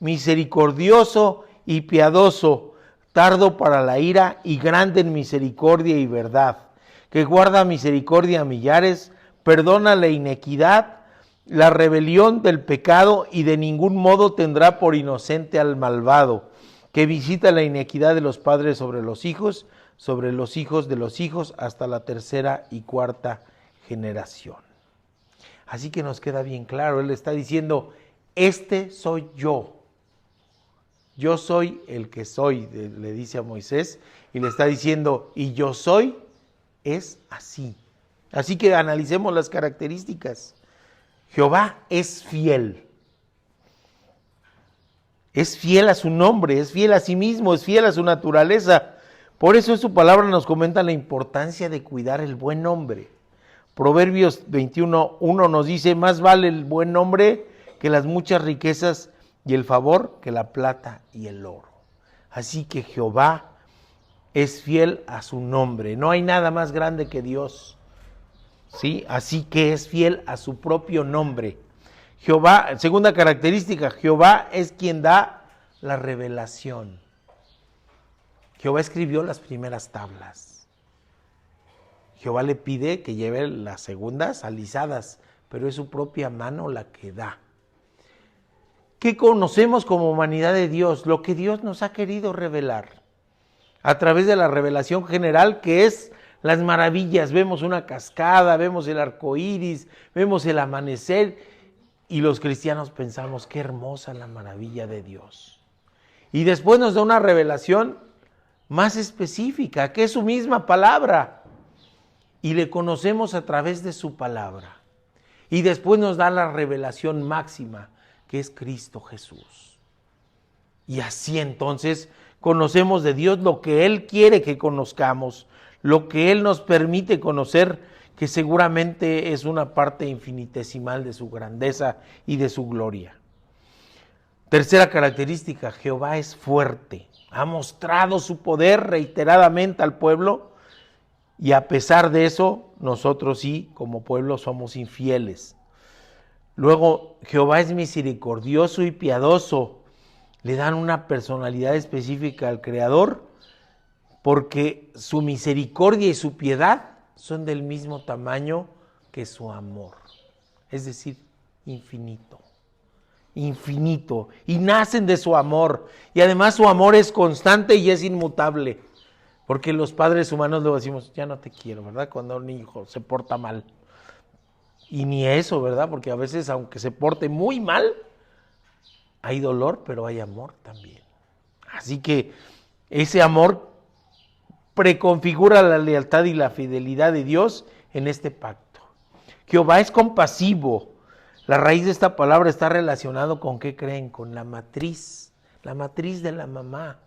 misericordioso y piadoso, tardo para la ira y grande en misericordia y verdad, que guarda misericordia a millares, perdona la iniquidad, la rebelión del pecado y de ningún modo tendrá por inocente al malvado, que visita la iniquidad de los padres sobre los hijos de los hijos, hasta la tercera y cuarta generación. Así que nos queda bien claro, él está diciendo, este soy yo soy el que soy, le dice a Moisés, y le está diciendo, y yo soy, es así. Así que analicemos las características. Jehová es fiel a su nombre, es fiel a sí mismo, es fiel a su naturaleza. Por eso en su palabra nos comenta la importancia de cuidar el buen nombre. Proverbios 21:1 nos dice, más vale el buen nombre que las muchas riquezas y el favor que la plata y el oro. Así que Jehová es fiel a su nombre. No hay nada más grande que Dios, ¿sí? Así que es fiel a su propio nombre. Jehová, segunda característica, Jehová es quien da la revelación. Jehová escribió las primeras tablas. Jehová le pide que lleve las segundas alisadas, pero es su propia mano la que da. ¿Qué conocemos como humanidad de Dios? Lo que Dios nos ha querido revelar a través de la revelación general, que es las maravillas. Vemos una cascada, vemos el arco iris, vemos el amanecer, y los cristianos pensamos, qué hermosa la maravilla de Dios. Y después nos da una revelación más específica, que es su misma palabra, y le conocemos a través de su palabra. Y después nos da la revelación máxima, que es Cristo Jesús. Y así entonces conocemos de Dios lo que Él quiere que conozcamos, lo que Él nos permite conocer, que seguramente es una parte infinitesimal de su grandeza y de su gloria. Tercera característica, Jehová es fuerte. Ha mostrado su poder reiteradamente al pueblo y a pesar de eso, nosotros sí, como pueblo, somos infieles. Luego, Jehová es misericordioso y piadoso. Le dan una personalidad específica al Creador porque su misericordia y su piedad son del mismo tamaño que su amor. Es decir, infinito. Infinito. Y nacen de su amor. Y además su amor es constante y es inmutable. Porque los padres humanos luego decimos, ya no te quiero, ¿verdad? Cuando un hijo se porta mal. Y ni eso, ¿verdad? Porque a veces, aunque se porte muy mal, hay dolor, pero hay amor también. Así que ese amor preconfigura la lealtad y la fidelidad de Dios en este pacto. Jehová es compasivo. La raíz de esta palabra está relacionado con ¿qué creen? Con la matriz de la mamá.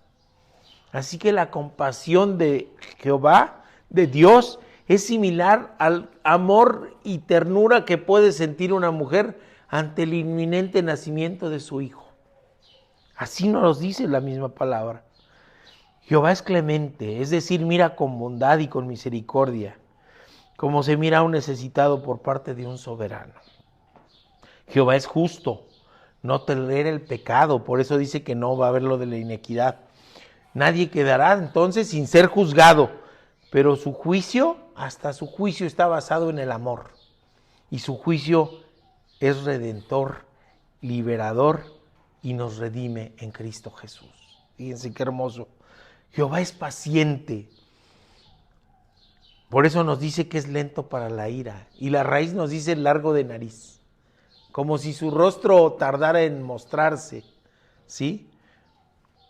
Así que la compasión de Jehová, de Dios, es similar al amor y ternura que puede sentir una mujer ante el inminente nacimiento de su hijo. Así nos dice la misma palabra. Jehová es clemente, es decir, mira con bondad y con misericordia, como se mira a un necesitado por parte de un soberano. Jehová es justo, no tolera el pecado, por eso dice que no va a haber lo de la inequidad. Nadie quedará entonces sin ser juzgado, pero su juicio, hasta su juicio está basado en el amor. Y su juicio es redentor, liberador y nos redime en Cristo Jesús. Fíjense qué hermoso. Jehová es paciente. Por eso nos dice que es lento para la ira. Y la raíz nos dice largo de nariz. Como si su rostro tardara en mostrarse. ¿Sí?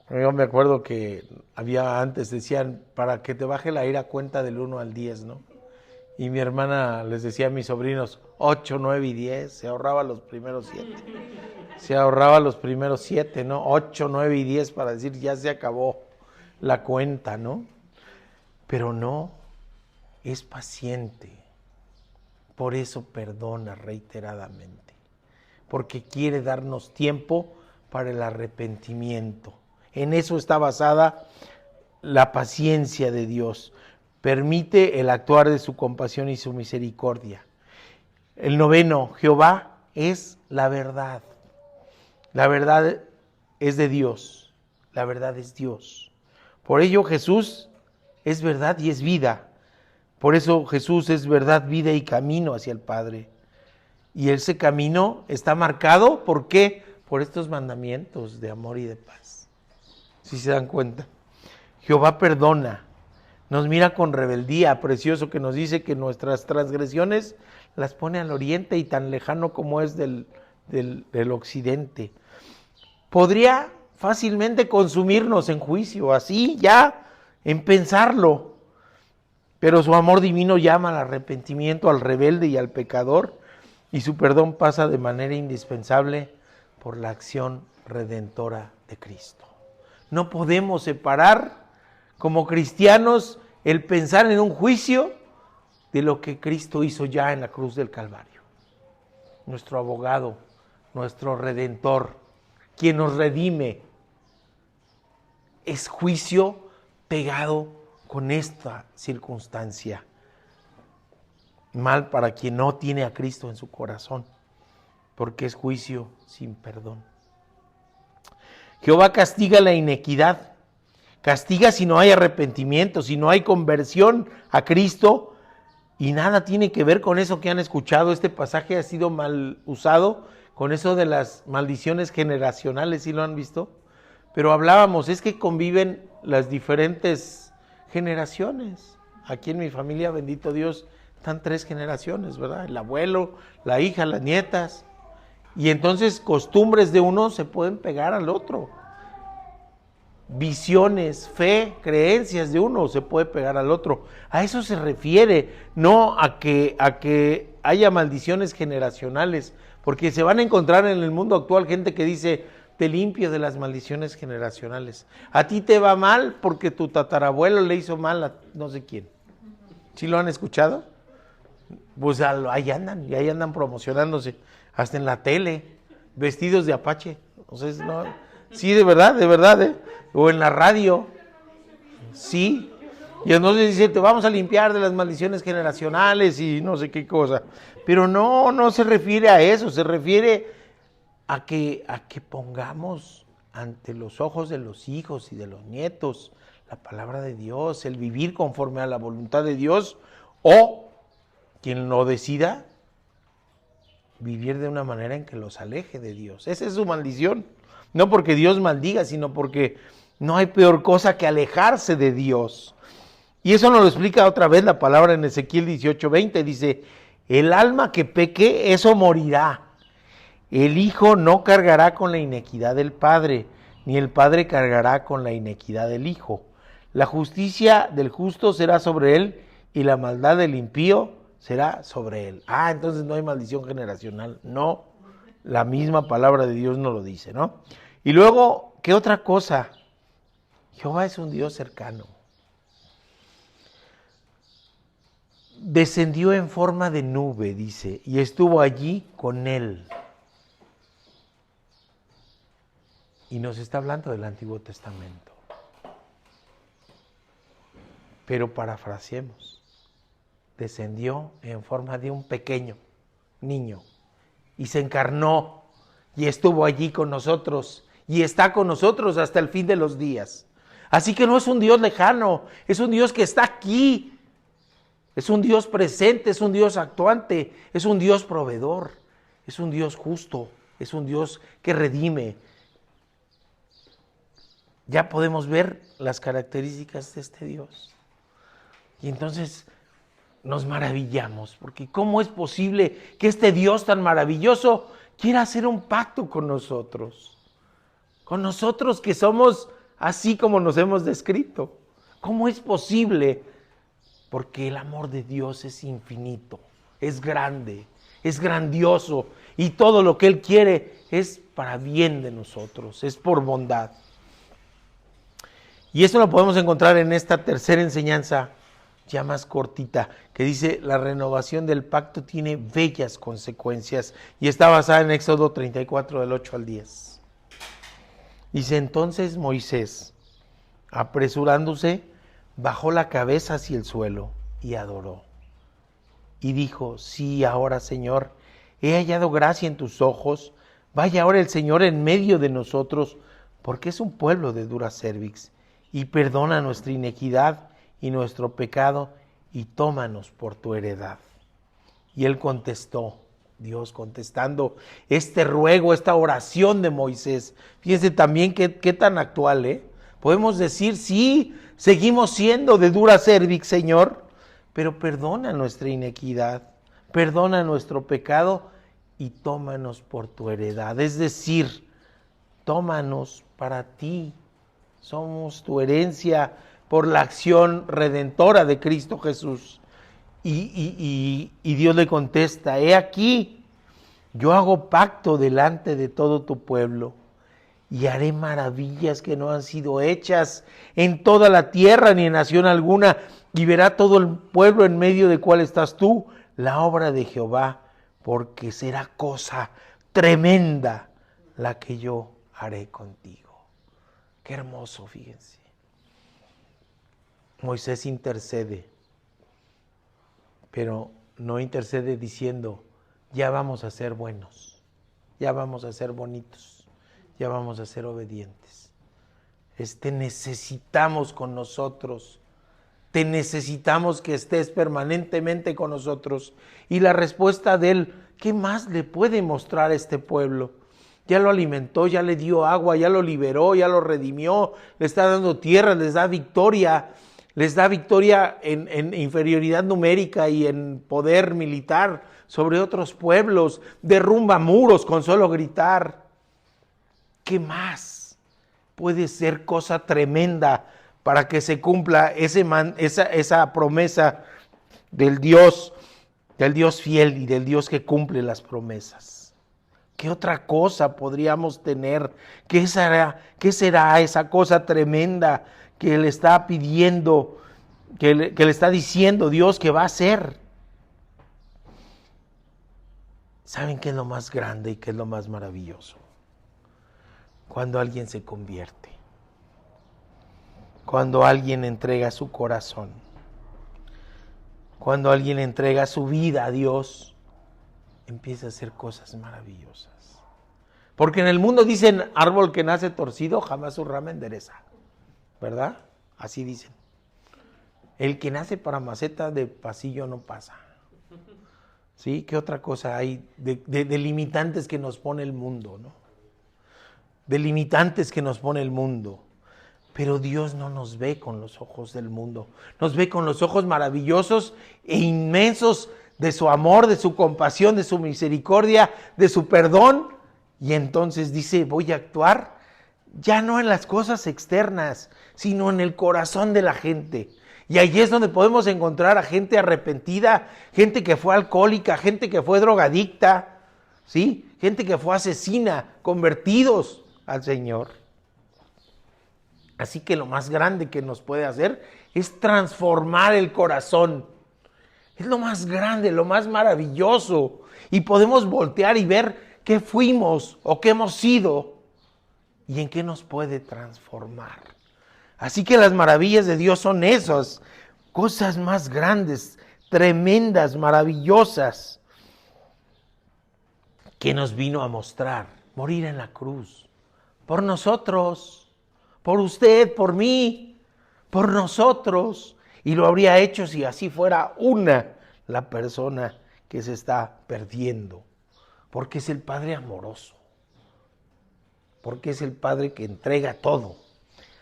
Yo me acuerdo que había antes, decían, para que te baje la ira, cuenta del 1 al 10, ¿no? Y mi hermana les decía a mis sobrinos, 8, 9 y 10, se ahorraba los primeros 7. Se ahorraba los primeros 7, ¿no? 8, 9 y 10 para decir, ya se acabó la cuenta, ¿no? Pero no, es paciente. Por eso perdona reiteradamente. Porque quiere darnos tiempo para el arrepentimiento. En eso está basada la paciencia de Dios. Permite el actuar de su compasión y su misericordia. El 9, Jehová es la verdad. La verdad es de Dios. La verdad es Dios. Por ello Jesús es verdad y es vida. Por eso Jesús es verdad, vida y camino hacia el Padre. Y ese camino está marcado, ¿por qué? Por estos mandamientos de amor y de paz. Si se dan cuenta. Jehová perdona, nos mira con rebeldía, precioso que nos dice que nuestras transgresiones las pone al oriente y tan lejano como es del occidente. Podría fácilmente consumirnos en juicio, así ya, en pensarlo. Pero su amor divino llama al arrepentimiento al rebelde y al pecador, y su perdón pasa de manera indispensable por la acción redentora de Cristo. No podemos separar como cristianos el pensar en un juicio de lo que Cristo hizo ya en la cruz del Calvario. Nuestro abogado, nuestro redentor, quien nos redime, es juicio pegado con esta circunstancia. Mal para quien no tiene a Cristo en su corazón, porque es juicio sin perdón. Jehová castiga la inequidad, castiga si no hay arrepentimiento, si no hay conversión a Cristo, y nada tiene que ver con eso que han escuchado. Este pasaje ha sido mal usado con eso de las maldiciones generacionales, ¿sí lo han visto? Pero hablábamos, es que conviven las diferentes generaciones. Aquí en mi familia, bendito Dios, están 3 generaciones, ¿verdad? El abuelo, la hija, las nietas. Y entonces costumbres de uno se pueden pegar al otro. Visiones, fe, creencias de uno se puede pegar al otro. A eso se refiere, no a que haya maldiciones generacionales, porque se van a encontrar en el mundo actual gente que dice, te limpio de las maldiciones generacionales. A ti te va mal porque tu tatarabuelo le hizo mal a no sé quién. ¿Sí lo han escuchado? Pues ahí andan, y ahí andan promocionándose, hasta en la tele, vestidos de Apache. Entonces, no, sí, de verdad, ¿eh? O en la radio, sí. Y entonces dice, te vamos a limpiar de las maldiciones generacionales y no sé qué cosa. Pero no se refiere a eso, se refiere a que pongamos ante los ojos de los hijos y de los nietos la palabra de Dios, el vivir conforme a la voluntad de Dios, o quien lo decida, vivir de una manera en que los aleje de Dios. Esa es su maldición. No porque Dios maldiga, sino porque no hay peor cosa que alejarse de Dios. Y eso nos lo explica otra vez la palabra en Ezequiel 18:20. Dice, el alma que peque, eso morirá. El hijo no cargará con la inequidad del padre, ni el padre cargará con la inequidad del hijo. La justicia del justo será sobre él, y la maldad del impío será sobre él. Entonces no hay maldición generacional. No, la misma palabra de Dios nos lo dice, ¿no? Y luego, ¿qué otra cosa? Jehová es un Dios cercano. Descendió en forma de nube, dice, y estuvo allí con él. Y nos está hablando del Antiguo Testamento. Pero parafraseemos. Descendió en forma de un pequeño niño y se encarnó y estuvo allí con nosotros y está con nosotros hasta el fin de los días. Así que no es un Dios lejano, es un Dios que está aquí, es un Dios presente, es un Dios actuante, es un Dios proveedor, es un Dios justo, es un Dios que redime. Ya podemos ver las características de este Dios. Y entonces nos maravillamos, porque ¿cómo es posible que este Dios tan maravilloso quiera hacer un pacto con nosotros? Con nosotros que somos así como nos hemos descrito. ¿Cómo es posible? Porque el amor de Dios es infinito, es grande, es grandioso, y todo lo que Él quiere es para bien de nosotros, es por bondad. Y eso lo podemos encontrar en esta tercera enseñanza, ya más cortita, que dice, la renovación del pacto tiene bellas consecuencias, y está basada en Éxodo 34, del 8 al 10. Dice, entonces Moisés, apresurándose, bajó la cabeza hacia el suelo y adoró. Y dijo, sí, ahora Señor, he hallado gracia en tus ojos, vaya ahora el Señor en medio de nosotros, porque es un pueblo de dura cerviz, y perdona nuestra inequidad y nuestro pecado, y tómanos por tu heredad. Y él contestó, Dios contestando este ruego, esta oración de Moisés. Fíjense también qué tan actual, ¿eh? Podemos decir, sí, seguimos siendo de dura cerviz, Señor, pero perdona nuestra inequidad, perdona nuestro pecado y tómanos por tu heredad. Es decir, tómanos para ti. Somos tu herencia por la acción redentora de Cristo Jesús. Y Dios le contesta, he aquí, yo hago pacto delante de todo tu pueblo y haré maravillas que no han sido hechas en toda la tierra ni en nación alguna, y verá todo el pueblo en medio de cuál estás tú, la obra de Jehová, porque será cosa tremenda la que yo haré contigo. Qué hermoso, fíjense. Moisés intercede, pero no intercede diciendo, ya vamos a ser buenos, ya vamos a ser bonitos, ya vamos a ser obedientes. Te necesitamos con nosotros, te necesitamos que estés permanentemente con nosotros. Y la respuesta de él, ¿qué más le puede mostrar a este pueblo? Ya lo alimentó, ya le dio agua, ya lo liberó, ya lo redimió, le está dando tierra, les da victoria en inferioridad numérica y en poder militar sobre otros pueblos, derrumba muros con solo gritar. ¿Qué más puede ser cosa tremenda para que se cumpla esa promesa del Dios fiel y del Dios que cumple las promesas? ¿Qué otra cosa podríamos tener? ¿Qué será esa cosa tremenda que le está pidiendo, que le está diciendo Dios que va a hacer? ¿Saben qué es lo más grande y qué es lo más maravilloso? Cuando alguien se convierte. Cuando alguien entrega su corazón. Cuando alguien entrega su vida a Dios, empieza a hacer cosas maravillosas. Porque en el mundo dicen, árbol que nace torcido, jamás su rama endereza. ¿Verdad? Así dicen. El que nace para maceta de pasillo no pasa. ¿Sí? ¿Qué otra cosa hay de limitantes que nos pone el mundo, ¿no? De limitantes que nos pone el mundo. Pero Dios no nos ve con los ojos del mundo. Nos ve con los ojos maravillosos e inmensos de su amor, de su compasión, de su misericordia, de su perdón. Y entonces dice, voy a actuar ya no en las cosas externas, sino en el corazón de la gente. Y allí es donde podemos encontrar a gente arrepentida, gente que fue alcohólica, gente que fue drogadicta, ¿sí? Gente que fue asesina, convertidos al Señor. Así que lo más grande que nos puede hacer es transformar el corazón. Es lo más grande, lo más maravilloso. Y podemos voltear y ver qué fuimos o qué hemos sido y en qué nos puede transformar. Así que las maravillas de Dios son esas cosas más grandes, tremendas, maravillosas, que nos vino a mostrar, morir en la cruz, por nosotros, por usted, por mí, por nosotros. Y lo habría hecho si así fuera la persona que se está perdiendo, porque es el Padre amoroso, porque es el Padre que entrega todo.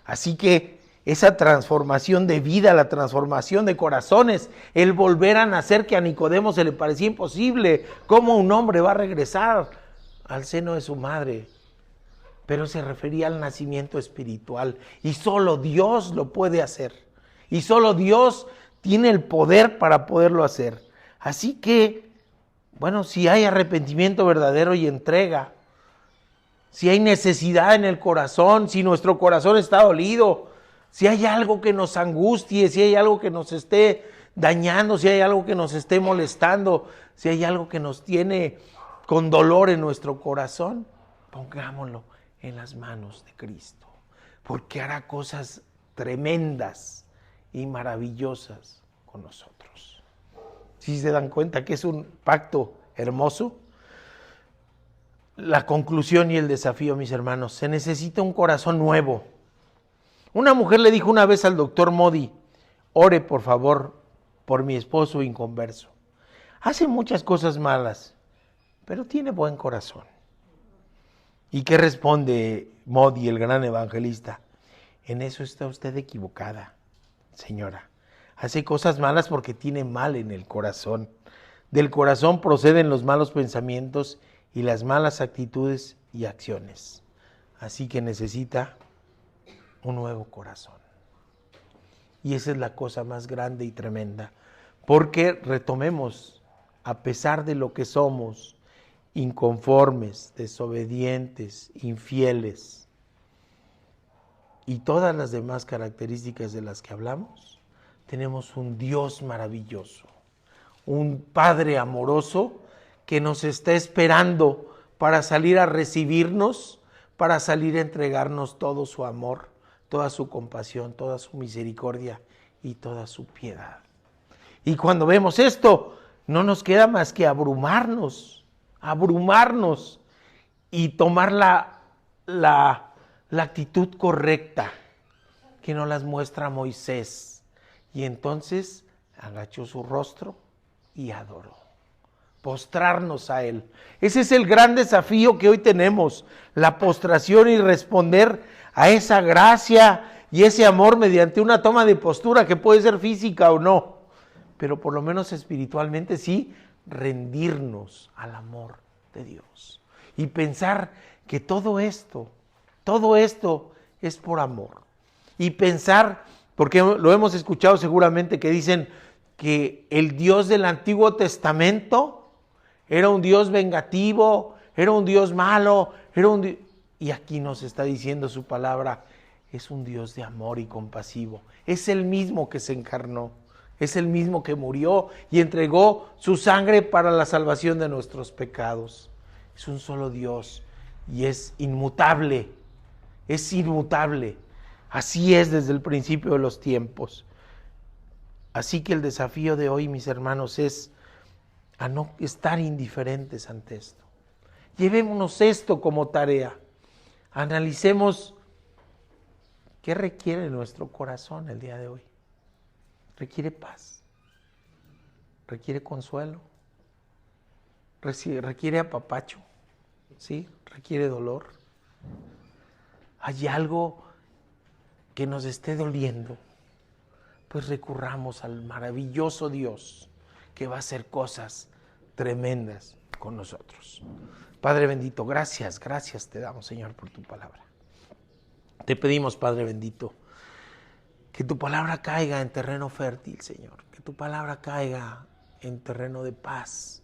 Así que esa transformación de vida, la transformación de corazones, el volver a nacer, que a Nicodemo se le parecía imposible, ¿cómo un hombre va a regresar al seno de su madre? Pero se refería al nacimiento espiritual, y solo Dios lo puede hacer, y solo Dios tiene el poder para poderlo hacer. Así que, bueno, si hay arrepentimiento verdadero y entrega, si hay necesidad en el corazón, si nuestro corazón está dolido, si hay algo que nos angustie, si hay algo que nos esté dañando, si hay algo que nos esté molestando, si hay algo que nos tiene con dolor en nuestro corazón, pongámoslo en las manos de Cristo, porque hará cosas tremendas y maravillosas con nosotros. ¿Sí se dan cuenta que es un pacto hermoso? La conclusión y el desafío, mis hermanos, se necesita un corazón nuevo. Una mujer le dijo una vez al doctor Modi, ore por favor por mi esposo inconverso. Hace muchas cosas malas, pero tiene buen corazón. ¿Y qué responde Modi, el gran evangelista? En eso está usted equivocada, señora. Hace cosas malas porque tiene mal en el corazón. Del corazón proceden los malos pensamientos y las malas actitudes y acciones. Así que necesita un nuevo corazón. Y esa es la cosa más grande y tremenda. Porque retomemos, a pesar de lo que somos, inconformes, desobedientes, infieles, y todas las demás características de las que hablamos, tenemos un Dios maravilloso, un Padre amoroso que nos está esperando para salir a recibirnos, para salir a entregarnos todo su amor, toda su compasión, toda su misericordia y toda su piedad. Y cuando vemos esto, no nos queda más que abrumarnos y tomar la actitud correcta que nos las muestra Moisés. Y entonces agachó su rostro y adoró. Postrarnos a Él. Ese es el gran desafío que hoy tenemos, la postración y responder a esa gracia y ese amor mediante una toma de postura que puede ser física o no, pero por lo menos espiritualmente sí, rendirnos al amor de Dios y pensar que todo esto es por amor. Y pensar, porque lo hemos escuchado seguramente que dicen que el Dios del Antiguo Testamento era un Dios vengativo, era un Dios malo, y aquí nos está diciendo su palabra, es un Dios de amor y compasivo. Es el mismo que se encarnó, Es el mismo que murió y entregó su sangre para la salvación de nuestros pecados. Es un solo Dios y es inmutable. Es inmutable. Así es desde el principio de los tiempos. Así que el desafío de hoy, mis hermanos, es a no estar indiferentes ante esto. Llevémonos esto como tarea. Analicemos qué requiere nuestro corazón el día de hoy. Requiere paz, requiere consuelo, requiere apapacho, ¿sí? Requiere dolor. ¿Hay algo que nos esté doliendo? Pues recurramos al maravilloso Dios que va a hacer cosas tremendas con nosotros. Padre bendito, gracias te damos, Señor, por tu palabra. Te pedimos, Padre bendito, que tu palabra caiga en terreno fértil, Señor. Que tu palabra caiga en terreno de paz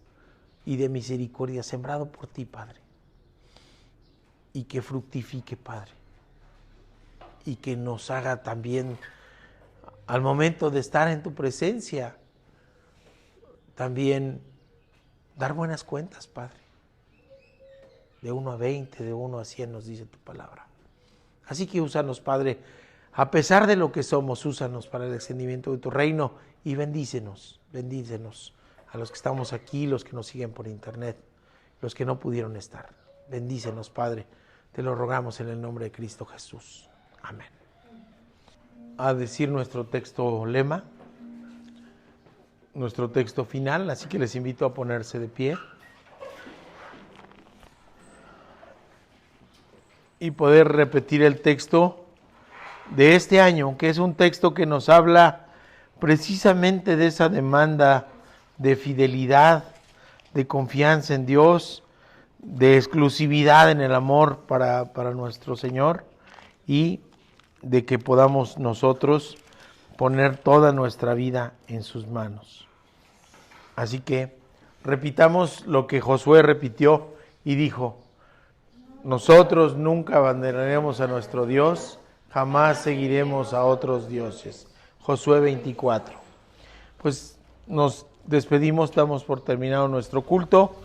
y de misericordia, sembrado por ti, Padre. Y que fructifique, Padre. Y que nos haga también, al momento de estar en tu presencia, también dar buenas cuentas, Padre. De 1 a 20, de 1 a 100 nos dice tu palabra. Así que úsanos, Padre, a pesar de lo que somos, úsanos para el extendimiento de tu reino y bendícenos a los que estamos aquí, los que nos siguen por internet, los que no pudieron estar. Bendícenos, Padre, te lo rogamos en el nombre de Cristo Jesús. Amén. A decir nuestro texto lema, nuestro texto final, así que les invito a ponerse de pie y poder repetir el texto de este año, que es un texto que nos habla precisamente de esa demanda de fidelidad, de confianza en Dios, de exclusividad en el amor para nuestro Señor y de que podamos nosotros poner toda nuestra vida en sus manos. Así que repitamos lo que Josué repitió y dijo: nosotros nunca abandonaremos a nuestro Dios, jamás seguiremos a otros dioses. Josué 24. Pues nos despedimos, estamos por terminar nuestro culto.